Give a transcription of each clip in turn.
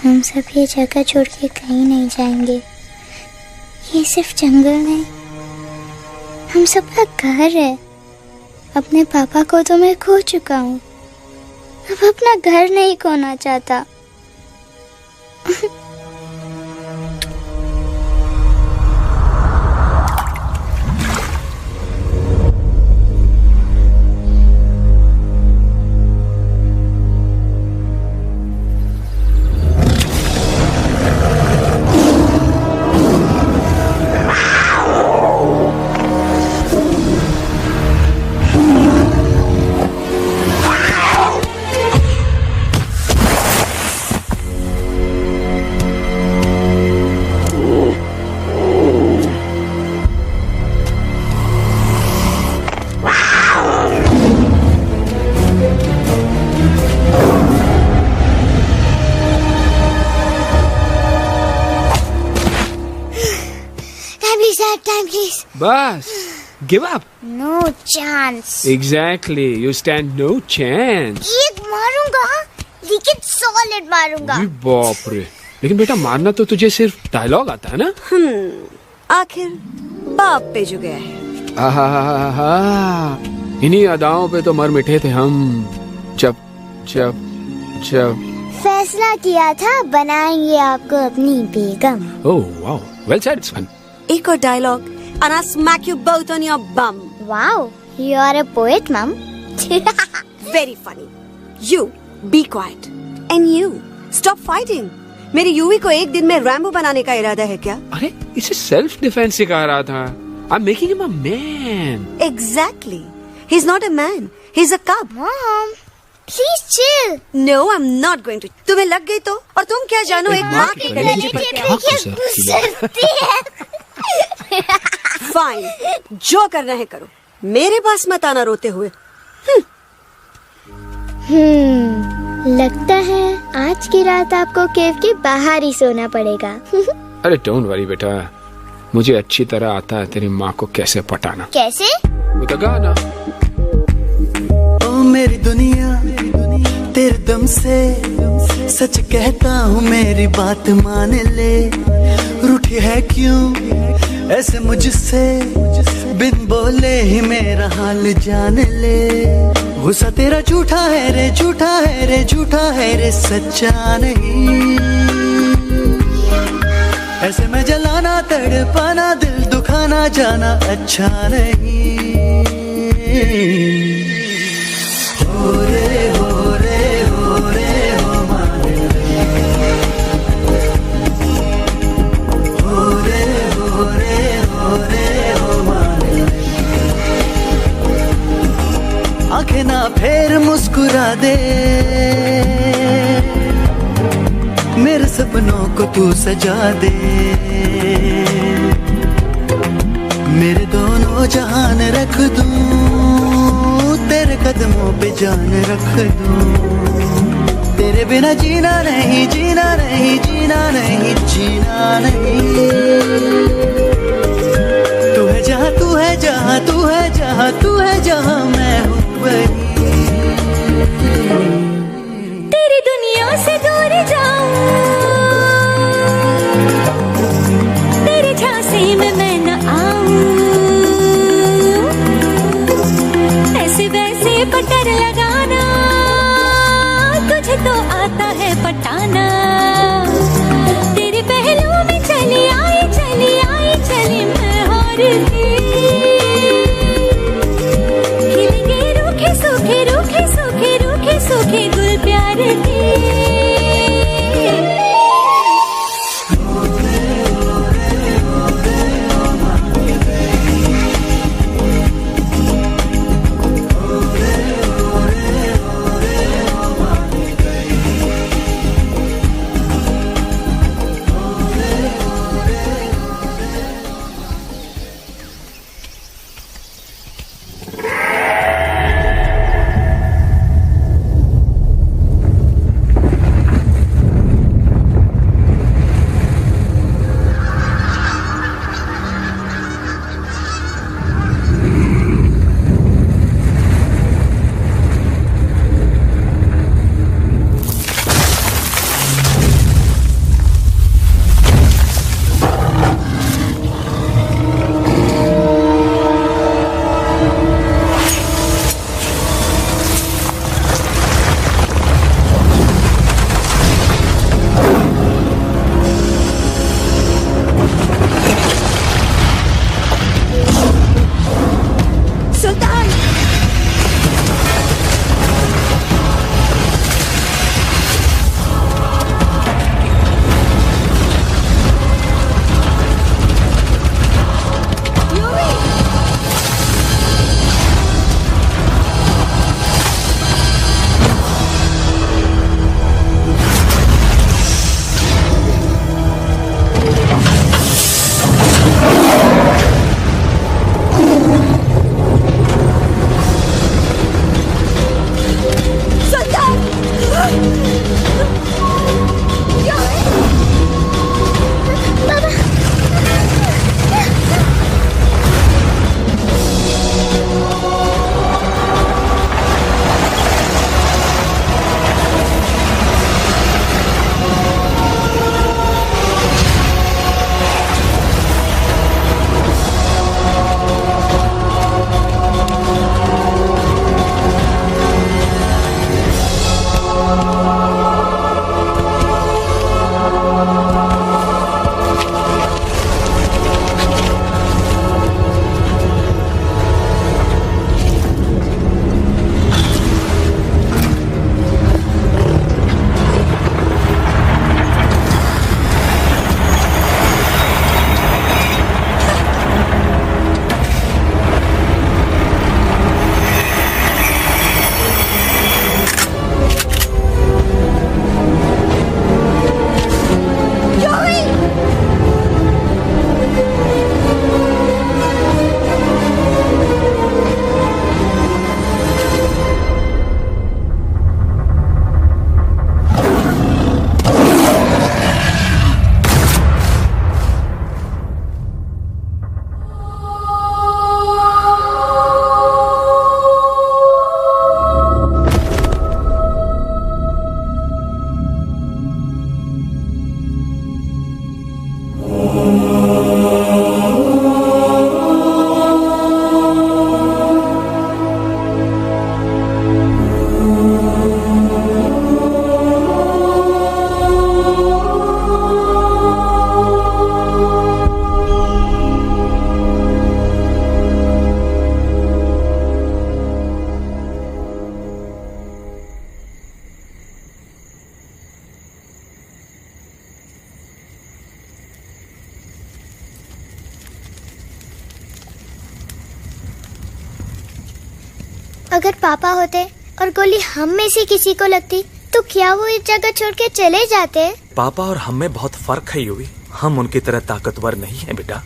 हम सब ये जगह छोड़ के कहीं नहीं जाएंगे। ये सिर्फ जंगल नहीं, हम सबका घर है। अपने पापा को तो मैं खो चुका हूँ, अब अपना घर नहीं खोना चाहता। बस, give up. No chance. Exactly, you stand no chance. एक मारूंगा, लेकिन solid मारूंगा। अरे बाप रे, लेकिन बेटा मारना तो तुझे सिर्फ डायलॉग आता है ना? आखिर बाप पे जो गया है। आहा, इन्हीं अदाओं पे तो मर मिटे थे हम। जब फैसला किया था बनाएंगे आपको अपनी बेगम। ओह वाओ, वेल सेड सन। एक और dialogue and I'll smack you both on your bum. Wow, you are a poet, Mom. Very funny. You be quiet and you stop fighting. मेरी यूवी को एक दिन में रैम्बो बनाने का इरादा है क्या? अरे इसे सेल्फ डिफेंस सिखा रहा था। I'm making him a man. Exactly. He's not a man. He's a cub. Mom, please chill. No, I'm not going to. तुम्हें लग गई तो? और तुम क्या जानो एक माँ के कलेजे पर क्या? फाइन, जो करना है करो, मेरे पास मत आना रोते हुए। लगता है आज की रात आपको केव के बाहर ही सोना पड़ेगा। अरे डोंट वरी बेटा, मुझे अच्छी तरह आता है तेरी माँ को कैसे पटाना। कैसे? वो तो गाना। ओ मेरी दुनिया तेरे दम से सच कहता हूँ, मेरी बात मान ले। रूठी है क्यों ऐसे मुझसे, बिन बोले ही मेरा हाल जान ले। गुस्सा तेरा झूठा है रे, झूठा है रे, झूठा है रे, सच्चा नहीं। ऐसे में जलाना तड़पाना, दिल दुखाना जाना अच्छा नहीं। हो रे हो रे हो रे हो मारे, हो रे हो रे हो रे हो मारे। आंखें ना फेर मुस्कुरा दे, मेरे सपनों को तू सजा दे। मेरे दोनों जहान रख दूं, तेरे कदमों पे जान रख दूं। तेरे बिना जीना नहीं, जीना नहीं, जीना नहीं, जीना नहीं। तू है जहाँ, तू है जहाँ, तू है जहाँ, तू है जहाँ, मैं हूँ वही। तेरी दुनिया से दूर जाऊं, तेरे झांसे में मैं न आऊं। तो आता है पटाना। तेरे पहलू में चली आई चली मैं हार के। खिलेंगे रूखे सूखे गुल प्यार के। अगर पापा होते और गोली हम में से किसी को लगती तो क्या वो इस जगह छोड़ के चले जाते? पापा और हम में बहुत फर्क है यूवी। हम उनकी तरह ताकतवर नहीं है बेटा।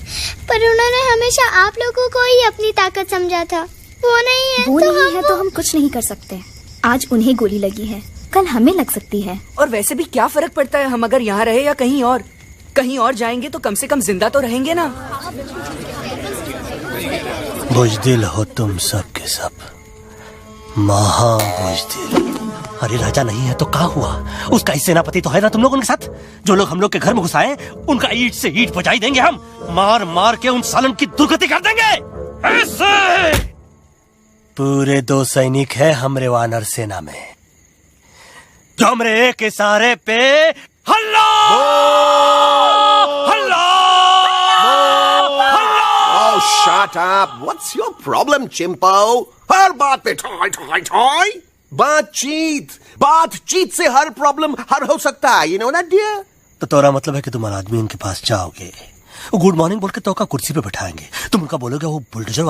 पर उन्होंने हमेशा आप लोगों को ही अपनी ताकत समझा था। वो नहीं है वो नहीं है तो हम कुछ नहीं कर सकते। आज उन्हें गोली लगी है, कल हमें लग सकती है। और वैसे भी क्या फर्क पड़ता है हम अगर यहाँ रहे या कहीं और जाएंगे तो कम से कम जिंदा तो रहेंगे ना। बुज़दिल हो तुम सब के सब, महा बुज़दिल। अरे राजा नहीं है तो क्या हुआ? उसका ही सेनापति तो है ना तुम लोग उनके साथ। जो लोग हम लोग के घर में घुसाए उनका ईंट से ईंट बजाई देंगे हम। मार मार के उन सालन की दुर्गति कर देंगे। ऐसे पूरे 2 सैनिक है हमरे वानर सेना में। कैमरे के इशारे पे हल्ला हल्ला Oh, shut up! What's your problem, चिंपो? हर बात पे ठॉय ठॉय ठॉय। बातचीत से हर प्रॉब्लम हल हो सकता है, you know that, dear? तो तोरा मतलब है कि तुम आदमी उनके पास जाओगे, गुड मॉर्निंग बोल के तो का कुर्सी पे बैठाएंगे, तुम उनका बोलोगे वो बुलडोजर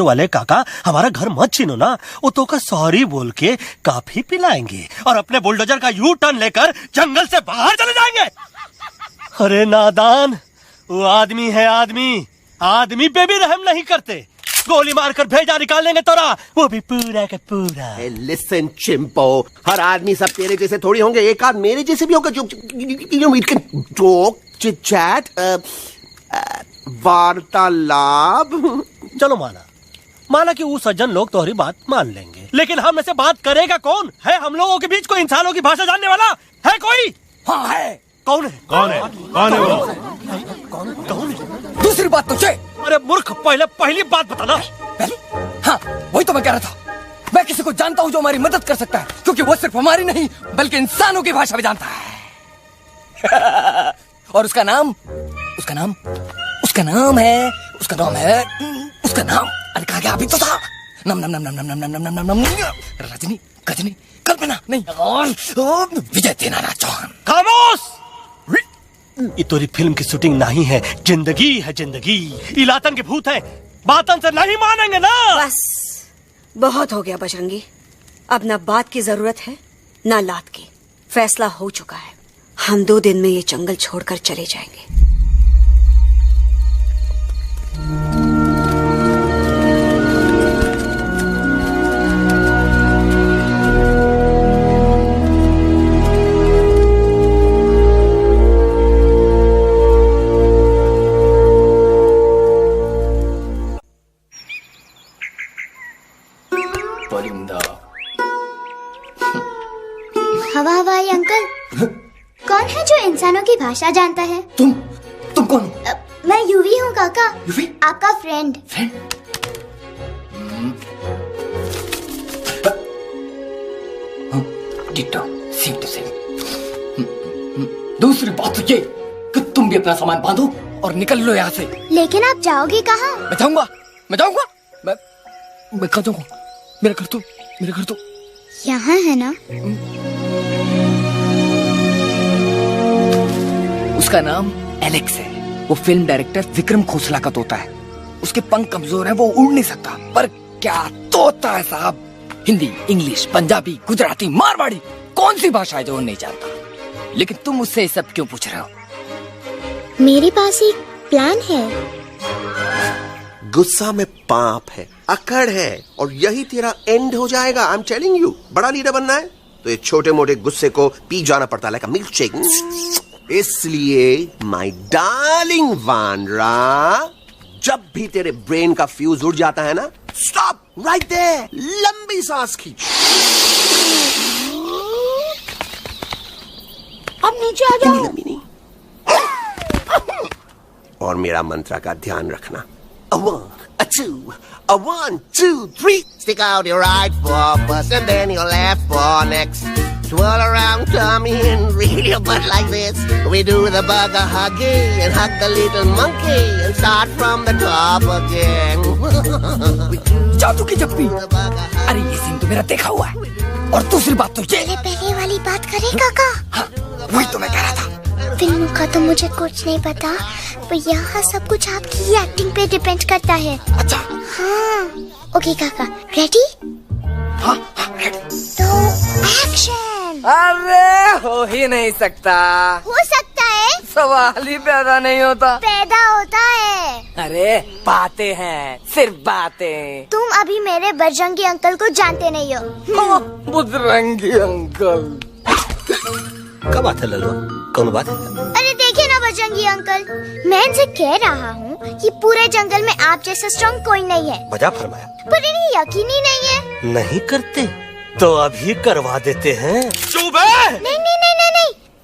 वाले काका हमारा घर मत छीनो ना, वो तो का सॉरी बोल के काफी पिलाएंगे और अपने बुलडोजर का यू टर्न लेकर जंगल से बाहर चले जाएंगे। अरे नादान, वो आदमी है आदमी पे भी रहम नहीं करते, गोली मारकर भेजा निकाल लेंगे तोरा, वो भी पूरा का पूरा। Hey, listen, चिंपो, हर आदमी सब तेरे जैसे थोड़ी होंगे, एक आध मेरे जैसे भी होगा जो we can talk, chit chat, वार्तालाप। चलो माना कि वो सज्जन लोग तुम्हारी बात मान लेंगे, लेकिन हम में से बात करेगा कौन? है हम लोगों के बीच कोई इंसानों की भाषा जानने वाला है कोई? हाँ है। कौन है वो? कौन है? दूसरी बात तो अरे मूर्ख, पहली बात बताना। पहले? हाँ, वही तो मैं कह रहा था। मैं किसी को जानता हूँ जो हमारी मदद कर सकता है, क्योंकि वो सिर्फ हमारी नहीं बल्कि इंसानों की भाषा भी जानता है। और उसका नाम है अरे कहा गया अभी तो था, नम रजनी गजनी कल्पना नहीं और विजय तेनालीराम चौहान। खामोश! ये तोरी फिल्म की शूटिंग नहीं है, जिंदगी। इलातन के भूत है, बातन से नहीं मानेंगे ना। बस बहुत हो गया बजरंगी, अब ना बात की जरूरत है ना लात की। फैसला हो चुका है, हम 2 दिन में ये जंगल छोड़कर चले जाएंगे। हवाई अंकल, कौन है जो इंसानों की भाषा जानता है? तुम कौन हो? मैं यूवी हूँ काका, यूवी? आपका फ्रेंड। Same to same. दूसरी बात तो ये कि तुम भी अपना सामान बांधो और निकल लो यहाँ से। लेकिन आप जाओगे कहाँ? मैं जाऊंगा मैं कहाँ जाऊंगा? मेरा घर तो यहाँ है ना? उसका नाम एलेक्स है, वो फिल्म डायरेक्टर विक्रम खोसला का तोता है। उसके पंख कमजोर हैं, वो उड़ नहीं सकता, पर क्या तोता है साहब। हिंदी, इंग्लिश, पंजाबी, गुजराती, मारवाड़ी, कौन सी भाषा है जो वो नहीं जानता। लेकिन तुम उससे ये सब क्यों पूछ रहे हो? मेरे पास एक प्लान है। गुस्सा में पाप है, अकड़ है, और यही तेरा एंड हो जाएगा। आई एम टेलिंग यू, बड़ा लीडर बनना है तो ये छोटे मोटे गुस्से को पी जाना पड़ता है, लाइक अ मिल्क शेक। इसलिए माय डार्लिंग वानरा, जब भी तेरे ब्रेन का फ्यूज उड़ जाता है ना, स्टॉप राइट देयर, लंबी सांस खींच। अब नीचे आ जाओ। लंबी नहीं, और मेरा मंत्र का ध्यान रखना। A 1, a 2, a 1, 2, 3. Stick out your right paw first and then your left paw next. Twirl around, tummy and reel your butt like this. We do the bugger huggy and hug the little monkey and start from the top again. जादू की जप्पी। अरे ये scene तो मेरा देखा हुआ है। और दूसरी बात तो ये। पहले वाली बात करें काका? हाँ, वही तो मैं कह रहा था। फिल्मों का तो मुझे कुछ नहीं पता, पर यहाँ सब कुछ आपकी एक्टिंग पे डिपेंड करता है। अच्छा। हाँ, ओके काका, रेडी? हाँ, रेडी। तो एक्शन। अरे हो ही नहीं सकता। हो सकता है। सवाल ही पैदा नहीं होता। पैदा होता है। अरे बातें हैं, सिर्फ बातें। तुम अभी मेरे बजरंगी अंकल को जानते नहीं हो। बजरंगी अंकल? क्या बात है लल्लू, कौन बात है? अरे देखिए ना बजरंगी अंकल, मैं इनसे कह रहा हूँ कि पूरे जंगल में आप जैसा स्ट्रॉन्ग कोई नहीं है। वजह फरमाया। पर इन्हें यकीन ही नहीं है। नहीं करते तो अभी करवा देते हैं। चुप है। नहीं,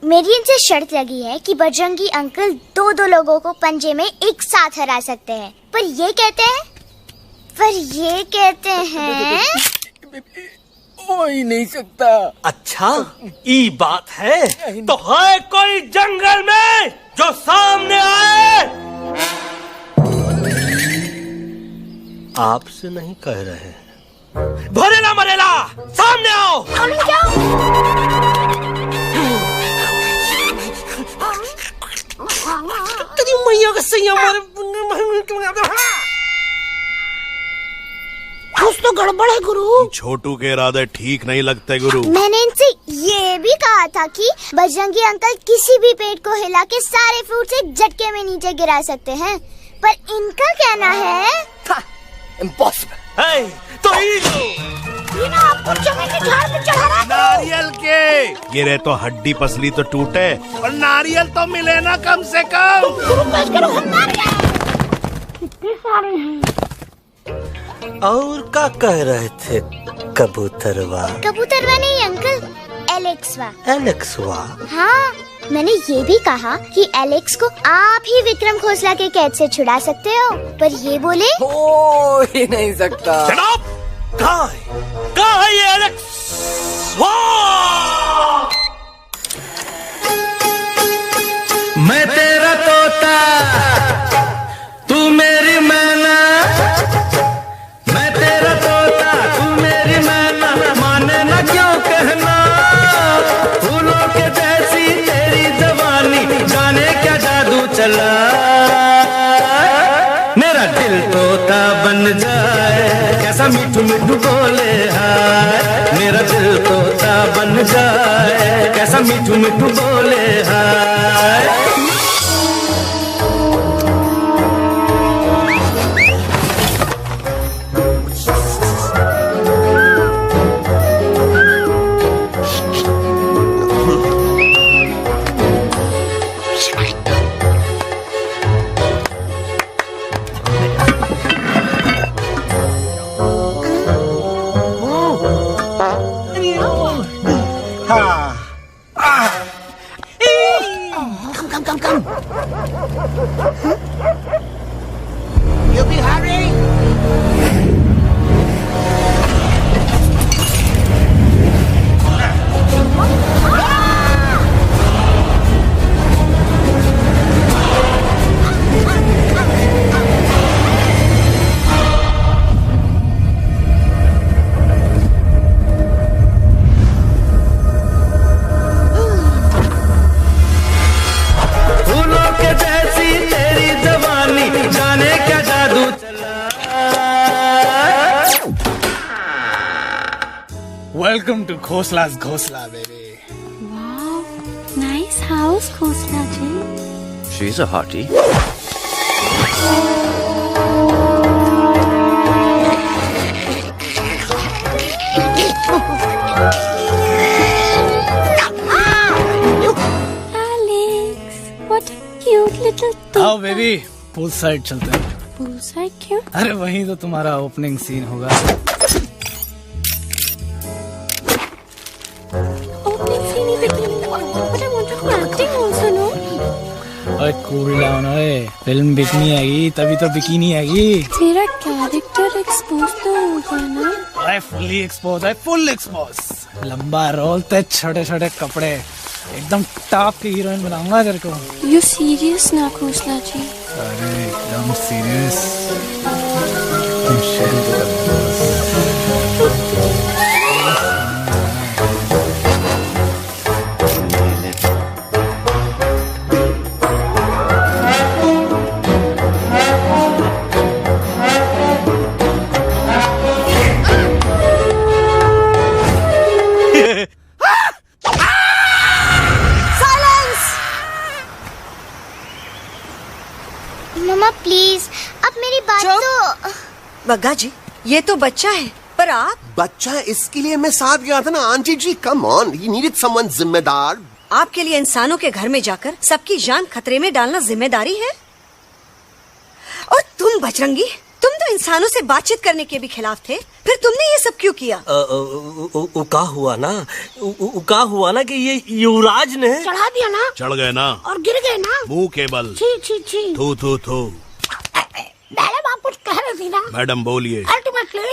मेरी इनसे शर्त लगी है कि बजरंगी अंकल 2 लोगों को पंजे में एक साथ हरा सकते हैं। पर ये कहते हैं हो ही नहीं सकता। अच्छा ये बात है तो है कोई जंगल में जो सामने आए? आपसे नहीं कह रहे, भरेला मरेला सामने आओ। तेरी मैया का सही हमारे कुछ तो गड़बड़ है गुरु। छोटू के इरादे ठीक नहीं लगते गुरु। मैंने इनसे ये भी कहा था कि बजरंगी अंकल किसी भी पेड़ को हिला के सारे फ्रूट एक झटके में नीचे गिरा सकते हैं, पर इनका कहना है इम्पॉसिबल। तो आपको चने के झाड़ पे चढ़ा रहा है। नारियल के गिरे तो हड्डी पसली तो टूटे, और नारियल तो मिले ना कम से कम। इतने सारे हैं। और क्या कह रहे थे कबूतरवा? कबूतरवा नहीं अंकल, एलेक्सवा। एलेक्सवा? हाँ, मैंने ये भी कहा कि एलेक्स को आप ही विक्रम खोसला के कैद से छुड़ा सकते हो, पर ये बोले हो ही नहीं सकता। कहाँ है ये एलेक्स? मैं तेरा तोता, तू मेरी मैना। मैं तेरा तोता, तू मेरी मैना। माने ना क्यों कहना, फूलों के जैसी तेरी जवानी, जाने क्या जादू चला। मेरा दिल तोता बन जाए, कैसा मिठू मिठू बोले हाय। मेरा दिल तोता बन जाए, कैसा मिठू मिठू बोले हाय। You be hurry. Welcome to Khosla's Ghosla, baby. Wow, nice house, Khosla ji. She's a hottie. Alex, what a cute little thing. आओ बेबी, पूल साइड चलते हैं। पूल साइड क्यों? अरे वहीं तो तुम्हारा ओपनिंग सीन होगा। ओए कूल डाउन, ओए फिल्म बिकनी आएगी तभी तो बिकिनी आएगी। तेरा कैरेक्टर एक्सपोज तो होगा ना? ओए फुल्ली एक्सपोज है, फुल एक्सपोज। लंबा रोल ते छोटे छोटे कपड़े, एकदम टॉप की हीरोइन बनाऊंगा तेरे को। यू सीरियस ना खोसला जी? अरे एकदम सीरियस। मम्मा प्लीज, अब मेरी बात तो। बग्गा जी, ये तो बच्चा है, पर आप? बच्चा है इसके लिए मैं साथ गया था ना aunty ji. Come on, he needed someone जिम्मेदार। आपके लिए इंसानों के घर में जाकर सबकी जान खतरे में डालना जिम्मेदारी है? और तुम बजरंगी, तुम तो इंसानों से बातचीत करने के भी खिलाफ थे, फिर तुमने ये सब क्यों किया? का हुआ ना कि ये युवराज ने चढ़ा दिया ना। चढ़ गए ना और गिर गए ना मुंह के बल। छी छी छी। थू थू थू। मैडम आप कुछ कह रही थी ना? मैडम बोलिए। अल्टीमेटली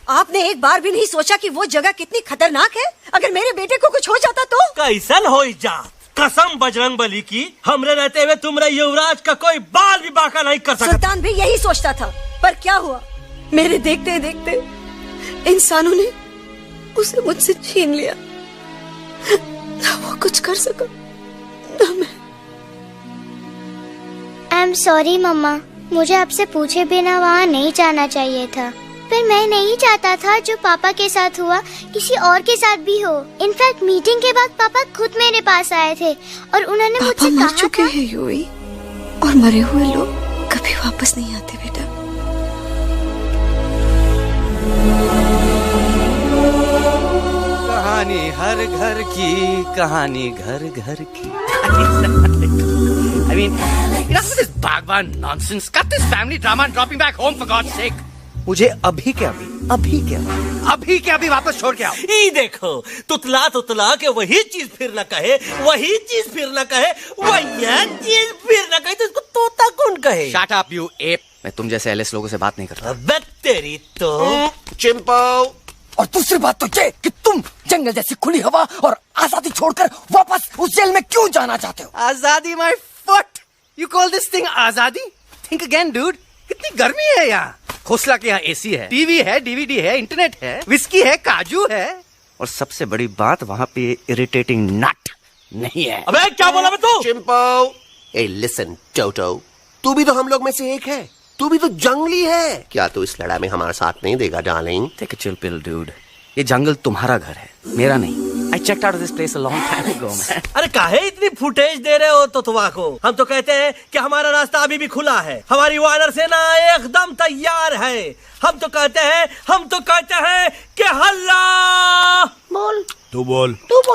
आपने एक बार भी नहीं सोचा कि वो जगह कितनी खतरनाक है? अगर मेरे बेटे को कुछ हो जाता तो? कैसन हो जात? कसम बजरंग बली की, हमरे रहते हुए तुमरे युवराज का कोई बाल भी बांका नहीं कर सकता। सुल्तान भी यही सोचता था, पर क्या हुआ? मेरे देखते देखते इंसानों ने उसे मुझसे छीन लिया। ना वो कुछ कर सका, ना मैं। आई एम सॉरी मम्मा, मुझे आपसे पूछे बिना वहाँ नहीं जाना चाहिए था। पर मैं नहीं चाहता था जो पापा के साथ हुआ किसी और के साथ भी हो। इनफैक्ट मीटिंग के बाद पापा खुद मेरे पास आए थे और उन्होंने मुझसे कहा चुके हैं यूई, और मरे हुए लोग कभी वापस नहीं आते बेटा। कहानी हर घर की, कहानी घर घर की। I mean, enough with this Bhagwan nonsense. Cut this family drama and drop me back home for God's sake. मुझे अभी के अभी वापस छोड़ के आओ। ई देखो, तुतला तुतला के वही चीज फिर न कहे, वही चीज फिर न कहे, वही चीज फिर न कहे, तो इसको तोता कौन कहे? Shut up, you ape. मैं तुम जैसे एलएस लोगों से बात नहीं करता। अबे तेरी तो चिंपो। और दूसरी बात तो ये कि तुम जंगल जैसी खुली हवा और आजादी छोड़कर वापस उस जेल में क्यों जाना चाहते हो? आजादी my foot. You call this thing आजादी? Think again, dude. कितनी गर्मी है यहाँ। खोसला के यहाँ एसी है, टीवी है, डीवीडी है, इंटरनेट है, विस्की है, काजू है, और सबसे बड़ी बात वहाँ पे इरिटेटिंग नट नहीं है। अबे क्या बोला मैं तू? चिंपो। ए लिसन टोटो, तू भी तो हम लोग में से एक है। तू भी तो जंगली है। क्या तू इस लड़ाई में हमारा साथ नहीं देगा darling? Take a chill pill, dude. ये जंगल तुम्हारा घर है, मेरा नहीं। I checked out of this place a long time ago, man. अरे काहे इतनी फुटेज दे रहे हो तो को? हम तो कहते हैं कि हमारा रास्ता अभी भी खुला है, हमारी वानर सेना एकदम तैयार है। हम तो कहते हैं कि हल्ला बोल। तू बोल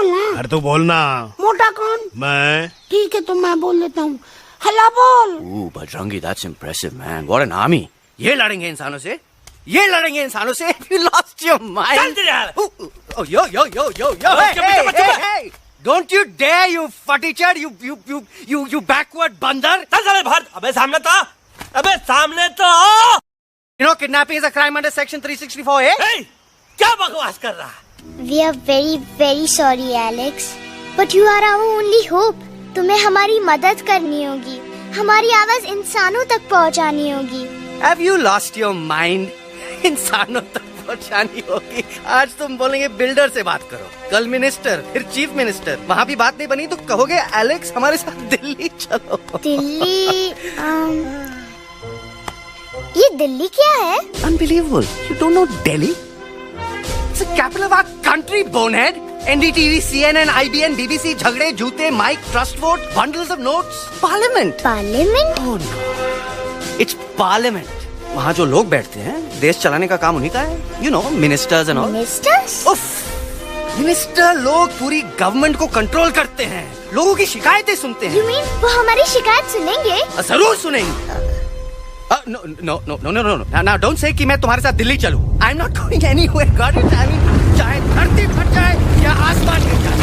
ना। अरे तू बोलना। मोटा कौन? मैं। ठीक है तो मैं बोल लेता हूँ। हल्ला बोल। Bajrangi, that's impressive, man. What an army. ये लड़ेंगे इंसानों से? If you lost your mind. चल यार। Oh, yo. Hey. Don't you dare, you fatty-chad, you backward बंदर. चल बाहर। अबे सामने तो। You know, kidnapping is a crime under section 364A. Hey, क्या बकवास कर रहा है? We are very very sorry Alex, but you are our only hope. तुम्हें हमारी मदद करनी होगी, हमारी आवाज इंसानों तक पहुंचानी होगी। Have you lost your mind? इंसानों तक पहुंचानी होगी। आज तुम बोलेंगे बिल्डर से बात करो, कल मिनिस्टर, फिर चीफ मिनिस्टर। वहाँ भी बात नहीं बनी तो कहोगे एलेक्स हमारे साथ दिल्ली चलो। दिल्ली ये दिल्ली क्या है? Unbelievable. You don't know Delhi? It's the capital of our country, bonehead. NDTV, CNN, IBN, BBC, झगड़े, जूते, mike, trust vote, bundles of notes. Parliament. Oh no. It's parliament. वहाँ जो लोग बैठते हैं, देश चलाने का काम उन्हीं का है। You know, ministers and all. Ministers? Minister लोग पूरी गवर्नमेंट को कंट्रोल करते हैं, लोगों की शिकायतें सुनते हैं। You mean वो हमारी शिकायत सुनेंगे? जरूर सुनेंगे। No. Now don't say कि मैं तुम्हारे साथ दिल्ली चलूं. I'm not going anywhere. Got it? I mean, चाहे धरती फट जाए या आसमान गिर जाए।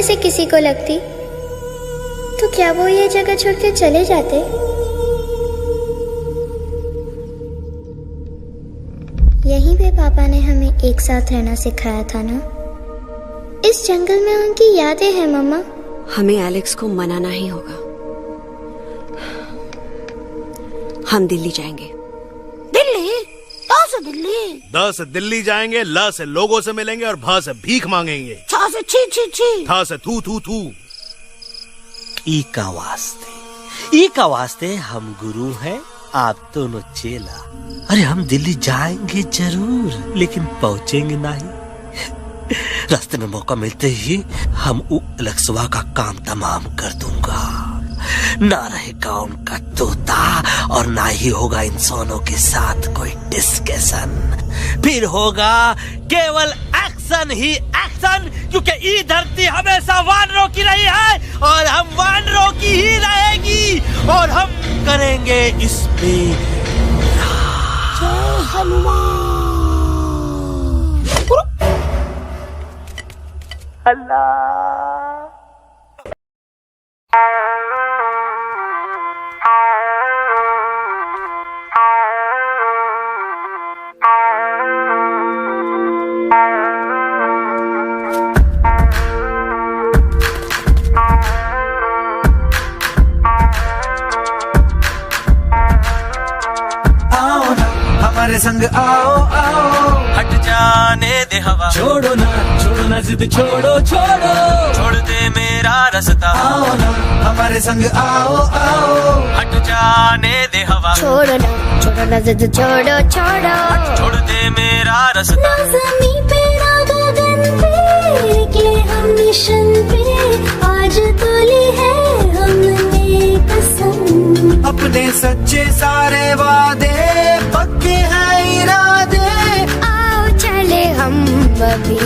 से किसी को लगती तो क्या वो ये जगह छोड़ के चले जाते? यहीं पे पापा ने हमें एक साथ रहना सिखाया था ना। इस जंगल में उनकी यादें हैं मम्मा। हमें एलेक्स को मनाना ही होगा। हम दिल्ली जाएंगे। दिल्ली? द से दिल्ली जाएंगे, ल से लोगों से मिलेंगे और भ से भीख मांगेंगे, छ से छी, थ से थू। ई का वास्ते हम गुरु हैं, आप दोनों चेला। अरे हम दिल्ली जाएंगे जरूर, लेकिन पहुंचेंगे नहीं। रास्ते में मौका मिलते ही हम अलक्सवा का काम तमाम कर दूंगा। ना रहेगा उनका तोता और ना ही होगा इंसानों के साथ कोई डिस्कशन। फिर होगा केवल एक्शन ही एक्शन, क्योंकि ये धरती हमेशा वानरों की रही है और हम वानरों की ही रहेगी, और हम करेंगे इस पे हमारे संग आओ आओ, हट जाने दे हवा। छोड़ो ना जिद, छोड़ो छोड़ दे मेरा रास्ता। आओ ना हमारे संग आओ आओ, हट जाने दे हवा। छोड़ो ना जिद, छोड़ो छोड़ दे मेरा रास्ता। ना ज़मीं पे ना गगन पे, निकले हम मिशन पे, आज तोली है हमने कसम। अपने सच्चे सारे वादे, पक्के हैं इरादे। आओ चले हम अभी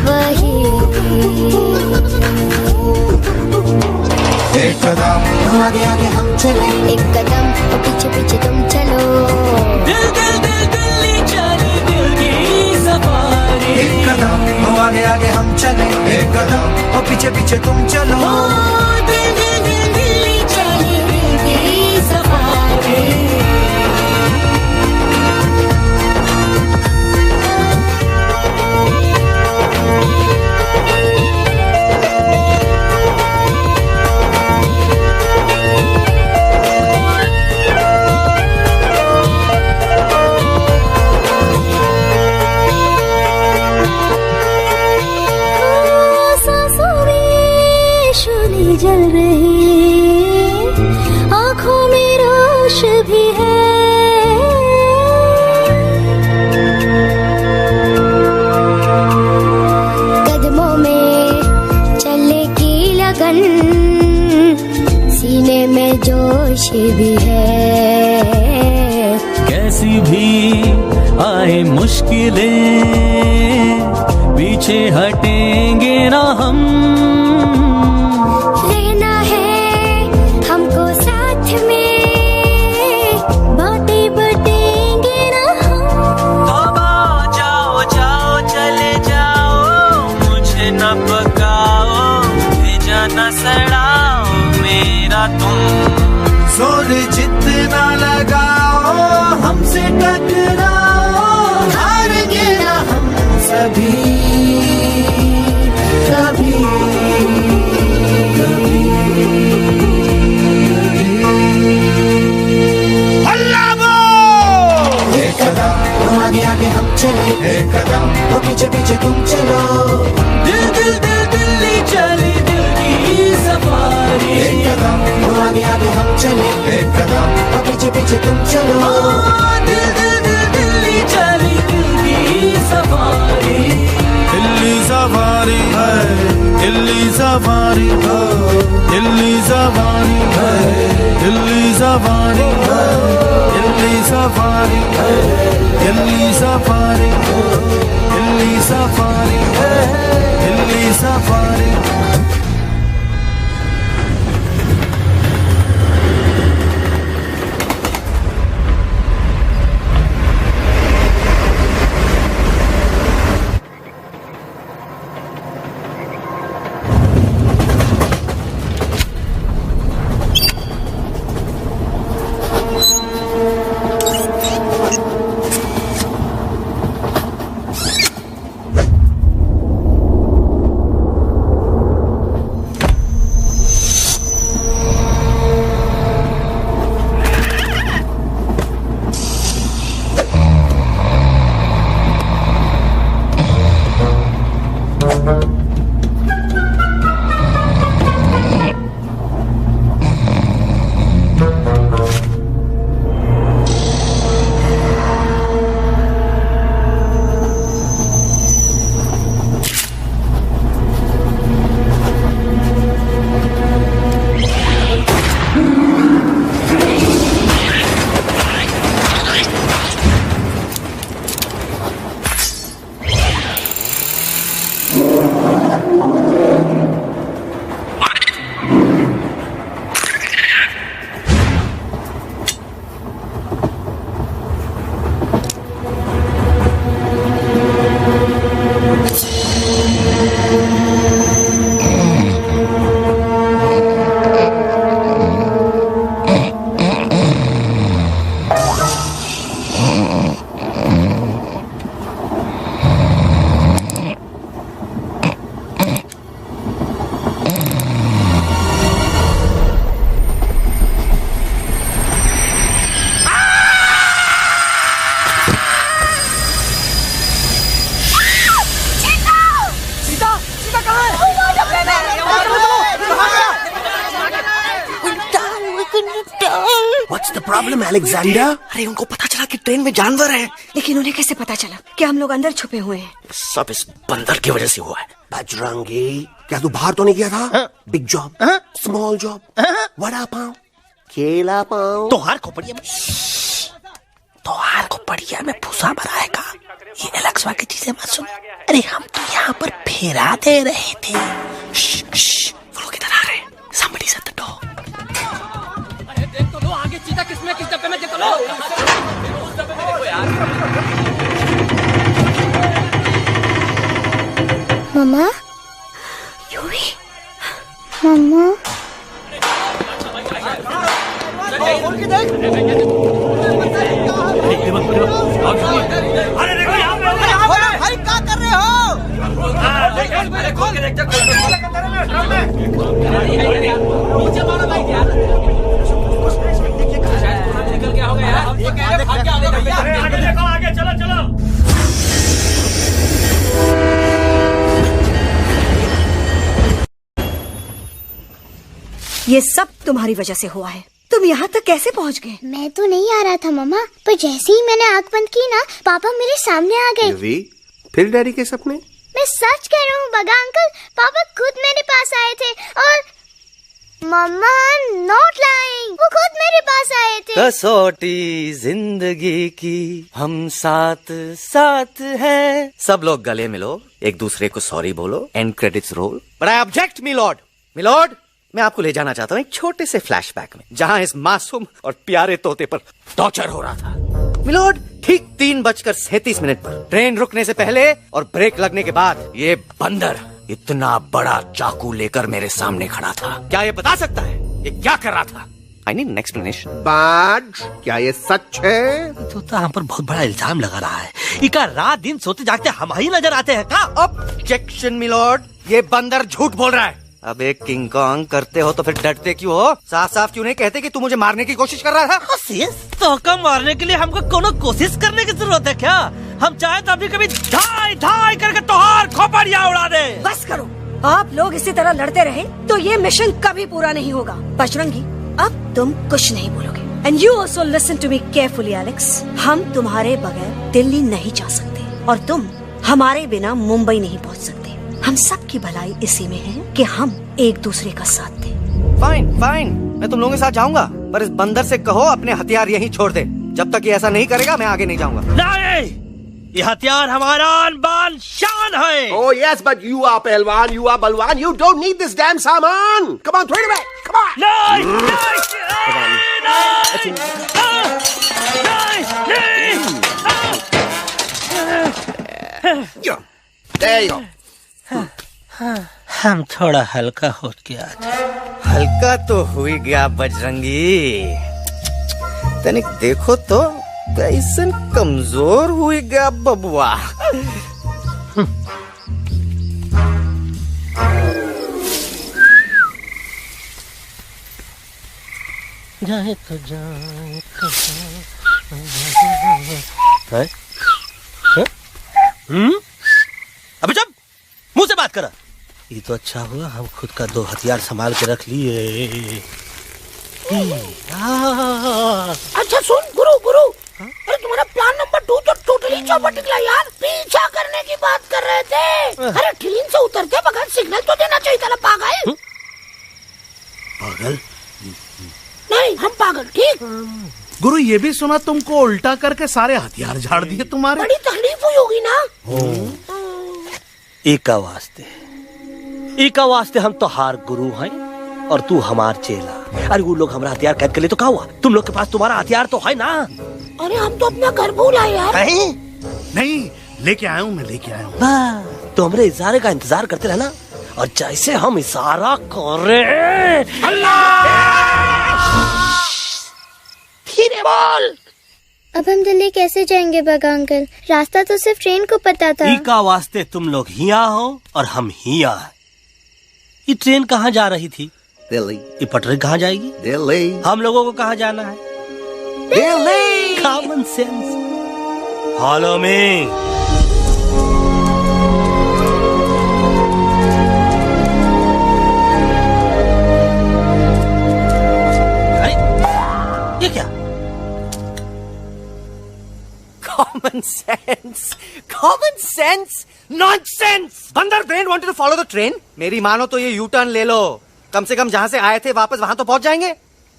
वही। एक कदम आगे आगे हम चले, एक कदम और पीछे पीछे तुम चलो। दिल्ली चले दिल की सफारी। एक कदम आगे आगे हम चले, एक कदम और पीछे पीछे तुम चलो। दिल्ली चले दिल की सफारी। जल रही आँखों में रोश भी है। कदमों में चलने की लगन, सीने में जोश भी है। कैसी भी आए मुश्किलें, पीछे हटेंगे ना हम। जोर जितना लगाओ, हमसे टकराओ, हारेंगे ना हम सभी कभी कभी। अल्लाह वो! एक कदम आगे आगे हम चले, एक कदम और पीछे पीछे तुम चलो। दिल्ली चली दिल की सफारी। एक कदम आगे आगे हम चले, एक कदम और पीछे पीछे तुम चलो। दिल्ली चली दिल की सफारी। दिल्ली सफारी है, दिल्ली सफारी है, दिल्ली सफारी है, दिल्ली सफारी है, दिल्ली सफारी है, दिल्ली सफारी है, दिल्ली सफारी है, दिल्ली सफारी। Problem Alexander? अरे उनको पता चला कि ट्रेन में जानवर है। लेकिन उन्हें कैसे पता चला कि हम लोग अंदर छुपे हुए हैं? सब इस बंदर की वजह से हुआ है। बजरंगी, क्या तू बाहर तो नहीं गया था? Big job, small job, vada pav, केला पाव। तोहार खोपड़िया में भूसा भराएगा। ये एलेक्स की चीजें मत सुन। अरे हम तो यहाँ पर फेरा दे रहे थे। वो लोग इधर आ रहे हैं। Somebody's at the door. अरे देख तो लो आगे चीता किसमें किस डब्बे में, देख तो लो। उस डब्बे में देखो यार। मम्मा, यूवी, मम्मा, अरे देखो यहाँ पे भाई क्या कर रहे हो? खोल के देख। नीचे मारो भाई यार। निकल गया होगा यार। ये कह रहे भाग के आगे भैया। आगे देखो, आगे चलो चलो। ये सब तुम्हारी वजह से हुआ है। तुम यहाँ तक कैसे पहुँच गए? मैं तो नहीं आ रहा था मम्मा, पर जैसे ही मैंने आँख बंद की ना, पापा मेरे सामने आ गए। फिर डैडी के सपने? मैं सच कह रहा हूँ बगा अंकल, पापा खुद मेरे पास आए थे और मम्मा नॉट लाइंग, वो खुद मेरे पास आए थे। कसौटी जिंदगी की हम साथ साथ हैं। सब लोग गले मिलो, एक दूसरे को सॉरी बोलो, and credits roll. But I object milord. मैं आपको ले जाना चाहता हूँ एक छोटे से फ्लैशबैक में, जहाँ इस मासूम और प्यारे तोते पर टॉर्चर हो रहा था। मिलॉर्ड, ठीक 3:37 पर ट्रेन रुकने से पहले और ब्रेक लगने के बाद ये बंदर इतना बड़ा चाकू लेकर मेरे सामने खड़ा था। क्या ये बता सकता है ये क्या कर रहा था? I need an explanation. बाज, क्या ये सच है? तोता हम पर बहुत बड़ा इल्जाम लगा रहा है। इका रात दिन सोते जागते हम ही नजर आते हैं का? ऑब्जेक्शन मिलॉर्ड, ये बंदर झूठ बोल रहा है। अब एक किंग कॉन्ग करते हो तो फिर डरते क्यों हो? साफ साफ क्यों नहीं कहते कि तू मुझे मारने की कोशिश कर रहा था? तो मारने के लिए हमको कोनो कोशिश करने की जरूरत है क्या? हम चाहे तो अभी कभी धाई धाई करके तोहार खोपड़िया उड़ा दे। बस करो, आप लोग इसी तरह लड़ते रहे तो ये मिशन कभी पूरा नहीं होगा। बजरंगी, अब तुम कुछ नहीं बोलोगे। And you also listen to me carefully Alex. हम तुम्हारे बगैर दिल्ली नहीं जा सकते और तुम हमारे बिना मुंबई नहीं पहुंच सकते। हम सब की भलाई इसी में है कि हम एक दूसरे का साथ दें। फाइन, मैं तुम लोगों के साथ जाऊंगा, पर इस बंदर से कहो अपने हथियार यहीं छोड़ दे। जब तक ये ऐसा नहीं करेगा मैं आगे नहीं जाऊंगा। नहीं, ये हथियार हमारा आन-बान शान है। Oh yes, but you are पहलवान, you are बलवान, you don't need this damn सामान. Come on, throw it away. Come on. There you go. हम थोड़ा हल्का हो गया। हल्का तो हुई गया बजरंगी, तनिक देखो तो कैसन कमजोर हुई गया बबुआ। जाए तो जाए अबे जब मुंह से बात करा। ये तो अच्छा हुआ हम खुद का 2 हथियार संभाल के रख लिए। अच्छा सुन गुरु, अरे तुम्हारा प्लान नंबर 2 तो टोटली चौपट निकला यार। पीछा करने की बात कर रहे थे। अरे ट्रेन से उतरते बगैर सिग्नल तो देना चाहिए था ना पागल। पागल? नहीं, हम पागल, ठीक। गुरु, ये भी सुना तुमको उल्टा करके सारे हथियार झाड़ दिए तुम्हारे। बड़ी तकलीफ हुई होगी ना। एक वास्ते हम तो हार गुरु हैं और तू हमार चेला। अरे वो लोग हमारा हथियार कैद कर ले तो क्या हुआ? तुम लोग के पास तुम्हारा हथियार तो है ना। अरे हम तो अपना घर भूल आए यार। नहीं, लेके आया हूँ, मैं लेके आया हूँ। तो हमारे इशारे का इंतजार करते रहना और जैसे हम इशारा करें फिर बोल। अब हम दिल्ली कैसे जाएंगे बगा अंकल? रास्ता तो सिर्फ ट्रेन को पता था। का वास्ते तुम लोग हिया हो और हम हिया। ये ट्रेन कहाँ जा रही थी? दिल्ली। ये पटरी कहाँ जाएगी? दिल्ली। हम लोगों को कहाँ जाना है? Delhi. Common sense. Follow me. ये क्या? Common sense. Common sense. Nonsense. बंदर brain wanted to follow the train. मेरी मानो तो ये यू टर्न ले लो. कम से कम जहाँ से आए थे वापस वहाँ तो पहुँच जाएंगे.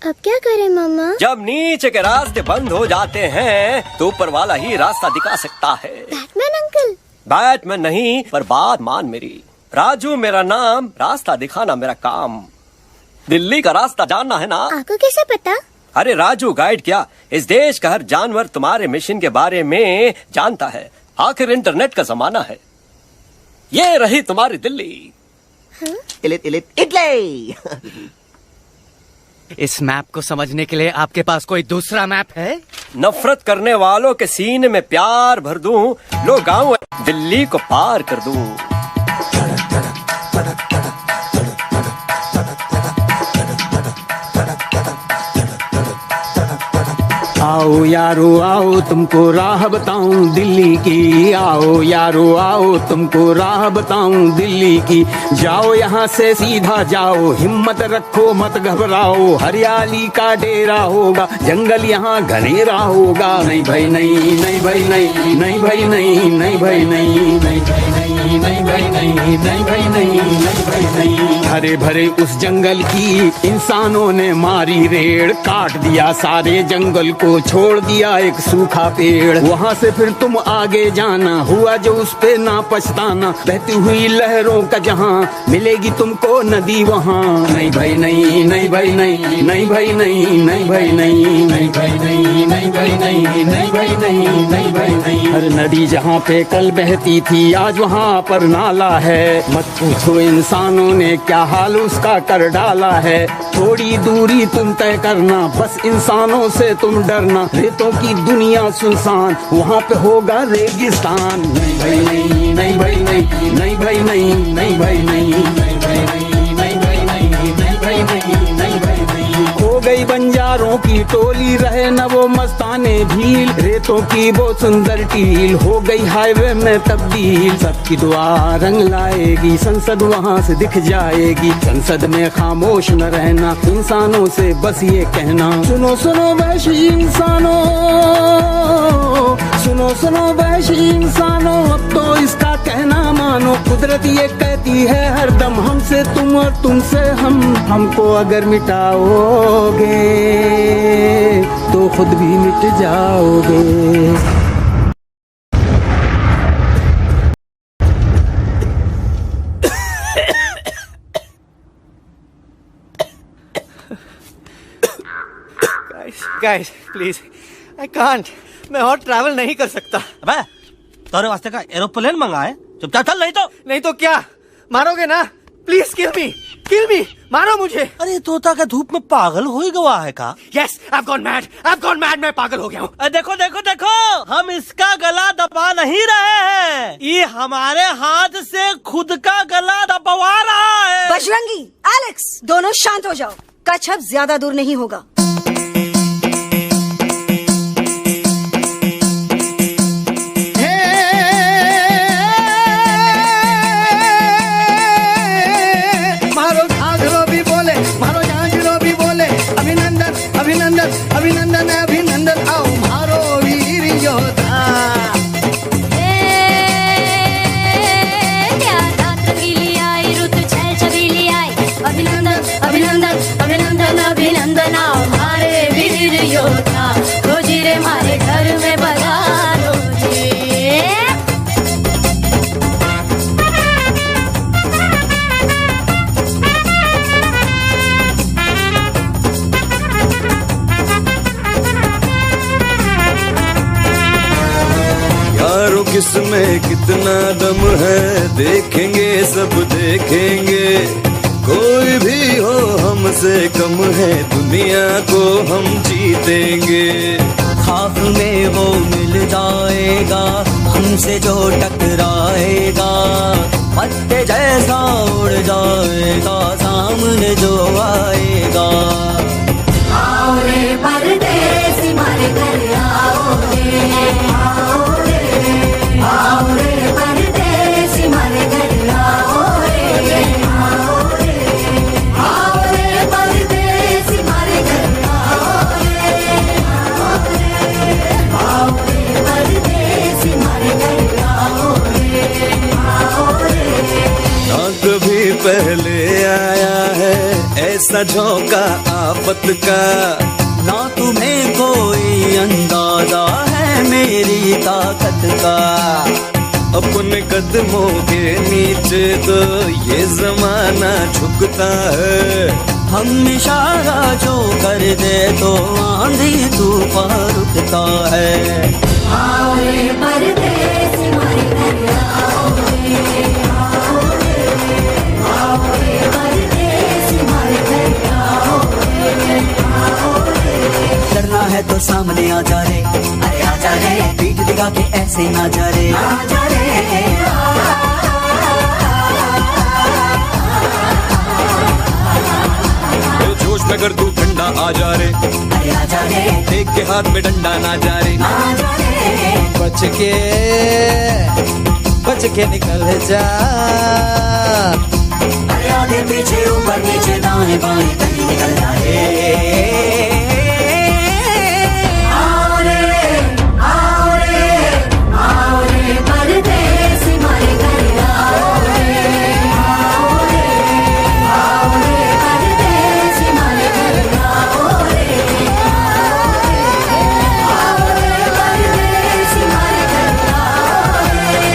अब क्या करें मामा? जब नीचे के रास्ते बंद हो जाते हैं तो ऊपर वाला ही रास्ता दिखा सकता है. Batman uncle. बैटमैन नहीं, पर बात मान मेरी. राजू मेरा नाम, रास्ता दिखाना मेरा काम. दिल्ली का रास्ता जानना है ना? आपको कैसे पता? अरे राजू गाइड क्या, इस देश का हर जानवर तुम्हारे मिशन के बारे में जानता है. आखिर इंटरनेट का जमाना है. ये रही तुम्हारी दिल्ली. इटली. इस मैप को समझने के लिए आपके पास कोई दूसरा मैप है? नफरत करने वालों के सीने में प्यार भर दूं, लो गाँव दिल्ली को पार कर दूं. आओ यारो आओ तुमको राह बताऊं दिल्ली की. आओ यारो आओ तुमको राह बताऊं दिल्ली की. जाओ यहाँ से सीधा जाओ, हिम्मत रखो मत घबराओ. हरियाली का डेरा होगा, जंगल यहाँ घनेरा होगा. नहीं भाई नहीं, नहीं भाई नहीं, नहीं भाई नहीं, नहीं भाई नहीं, नहीं भाई नहीं, नहीं भाई नहीं, नहीं भाई नहीं, नहीं भाई नहीं. हरे भरे उस जंगल की इंसानों ने मारी रेड़. काट दिया सारे जंगल को, छोड़ दिया एक सूखा पेड़. वहाँ से फिर तुम आगे जाना, हुआ जो उस पे ना पछताना. बहती हुई लहरों का जहाँ मिलेगी तुमको नदी वहाँ. नहीं भाई नहीं, नहीं भाई नहीं, नहीं भाई नहीं, नहीं भाई नहीं, नहीं भाई नहीं, नहीं भाई नहीं, नहीं भाई नहीं, नहीं भाई नहीं. हर नदी जहाँ पे कल बहती थी आज वहाँ पर नाला है. मत पूछो इंसानों ने क्या हाल उसका कर डाला है. थोड़ी दूरी तुम तय करना, बस इंसानों से तुम डरना. रेतों की दुनिया सुनसान, वहाँ पे होगा रेगिस्तान. नहीं भाई नहीं, नहीं भाई नहीं, नहीं भाई नहीं, नहीं भाई नहीं, नहीं भाई नहीं, नहीं भाई नहीं, नहीं भाई नहीं, नहीं भाई नहीं. हो गई बंजारों की टोली, रहे न वो मस्ताने भील. रेतों की वो सुंदर टील हो गई हाईवे में तब्दील. सबकी दुआ रंग लाएगी, संसद वहाँ से दिख जाएगी. संसद में खामोश न रहना, इंसानों से बस ये कहना. सुनो सुनो वैशी इंसानों, सुनो सुनो वैशी इंसानों, अब तो इसका कहना मानो. कुदरत ये कहती है हरदम, हमसे तुम और तुमसे हम. हमको अगर मिटाओगे तो खुद भी मिट जाओगे. Guys, please, I can't. मैं और ट्रैवल नहीं कर सकता. अबे, तोरे वास्ते का एरोप्लेन मंगा है, चुपचाप चल. नहीं तो क्या मारोगे ना? प्लीज किल मी, मारो मुझे. अरे तोता का धूप में पागल हो ही गवा है का? Yes, I've gone mad, मैं पागल हो गया हूँ. देखो देखो देखो, हम इसका गला दबा नहीं रहे हैं, ये हमारे हाथ से खुद का गला दबवा रहा है. बजरंगी, एलेक्स, दोनों शांत हो जाओ. कच्छप ज्यादा दूर नहीं होगा. अभिनंदन अभिनंदन, आओ मारो वीर योद्धा. अभिनंदन अभिनंदन अभिनंदन, आओ मारे वीर योद्धा. रोजी रे मारे घर में बधारो जी. किसमें कितना दम है देखेंगे, सब देखेंगे. कोई भी हो हमसे कम है, दुनिया को हम जीतेंगे. खाक में वो मिल जाएगा, हमसे जो टकराएगा. पत्ते जैसा उड़ जाएगा, सामने जो आएगा. आओ रे परदेसी मारे घर आओ रे, आओ रे परदेसी मारे घर आओ रे, आओ रे परदेसी मारे घर आओ रे, आओ रे परदेसी. ऐसा झोंका आफत का, ना तुम्हें कोई अंदाजा है मेरी ताकत का। अपने कदमों के नीचे तो ये जमाना झुकता है, हम इशारा जो कर दे तो आंधी तूफान रुकता है। आओ रे परदेसी हमारे घर आओ रे, आओ रे, आओ रे परदेसी हमारे घर आओ रे, आओ रे। डरना है तो सामने आ जा रे, अरे आ जा रे, पीठ दिखा के ऐसे ना जा रे, आ जा रे। जोश में अगर तू ठंडा आ जा रे, अरे आ जा रे, देख के हाथ में डंडा ना जा रे, आ जा रे। बच के निकल जा, अरे आगे पीछे ऊपर नीचे दाएं बाएं कहीं निकल जाए। आओ रे, आओ रे, आओ रे परदेसी हमारे घर आओ रे, आओ रे, आओ रे परदेसी हमारे घर आओ रे, आओ रे परदेसी हमारे घर आओ रे,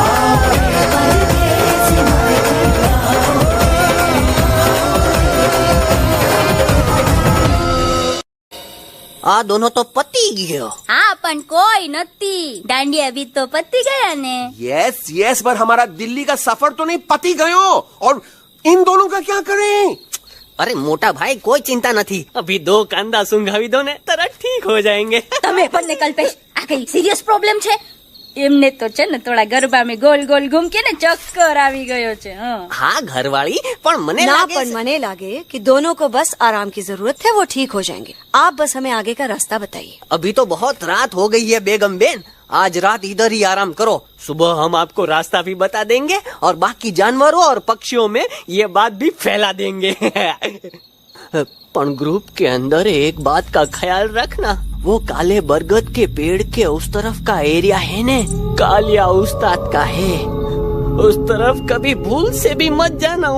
आओ रे परदेसी हमारे घर आओ आ दोनों तो पति गयो। हाँ पण कोई नती, दांडी अभी तो पति गया ने। यस यस, पर हमारा दिल्ली का सफर तो नहीं पति गयो, और इन दोनों का क्या करें? अरे मोटा भाई कोई चिंता नहीं, अभी 2 कांदा सुंघावी दो ने तरह ठीक हो जाएंगे। તમે પણ ને કલ્પેશ આ કઈ સિરિયસ પ્રોબ્લેમ છે? એમને તો છે ને થોડા ગરબામાં ગોલ ગોલ ઘૂમ કે ને ચક્કર આવી ગયો છે। हाँ घरवाली, पर मने ना लागे पर मने लागे कि दोनों को बस आराम की जरूरत है, वो ठीक हो जाएंगे। आप बस हमें आगे का रास्ता बताइए। अभी तो बहुत रात हो गई है बेगम बेन, आज रात इधर ही आराम करो, सुबह हम आपको रास्ता भी बता देंगे और बाकी जानवरों और पक्षियों में ये बात भी फैला देंगे। पर ग्रुप के अंदर एक बात का ख्याल रखना, वो काले बरगद के पेड़ के उस तरफ का एरिया है ने, कालिया उस्ताद का है, उस तरफ कभी भूल से भी मत जाना।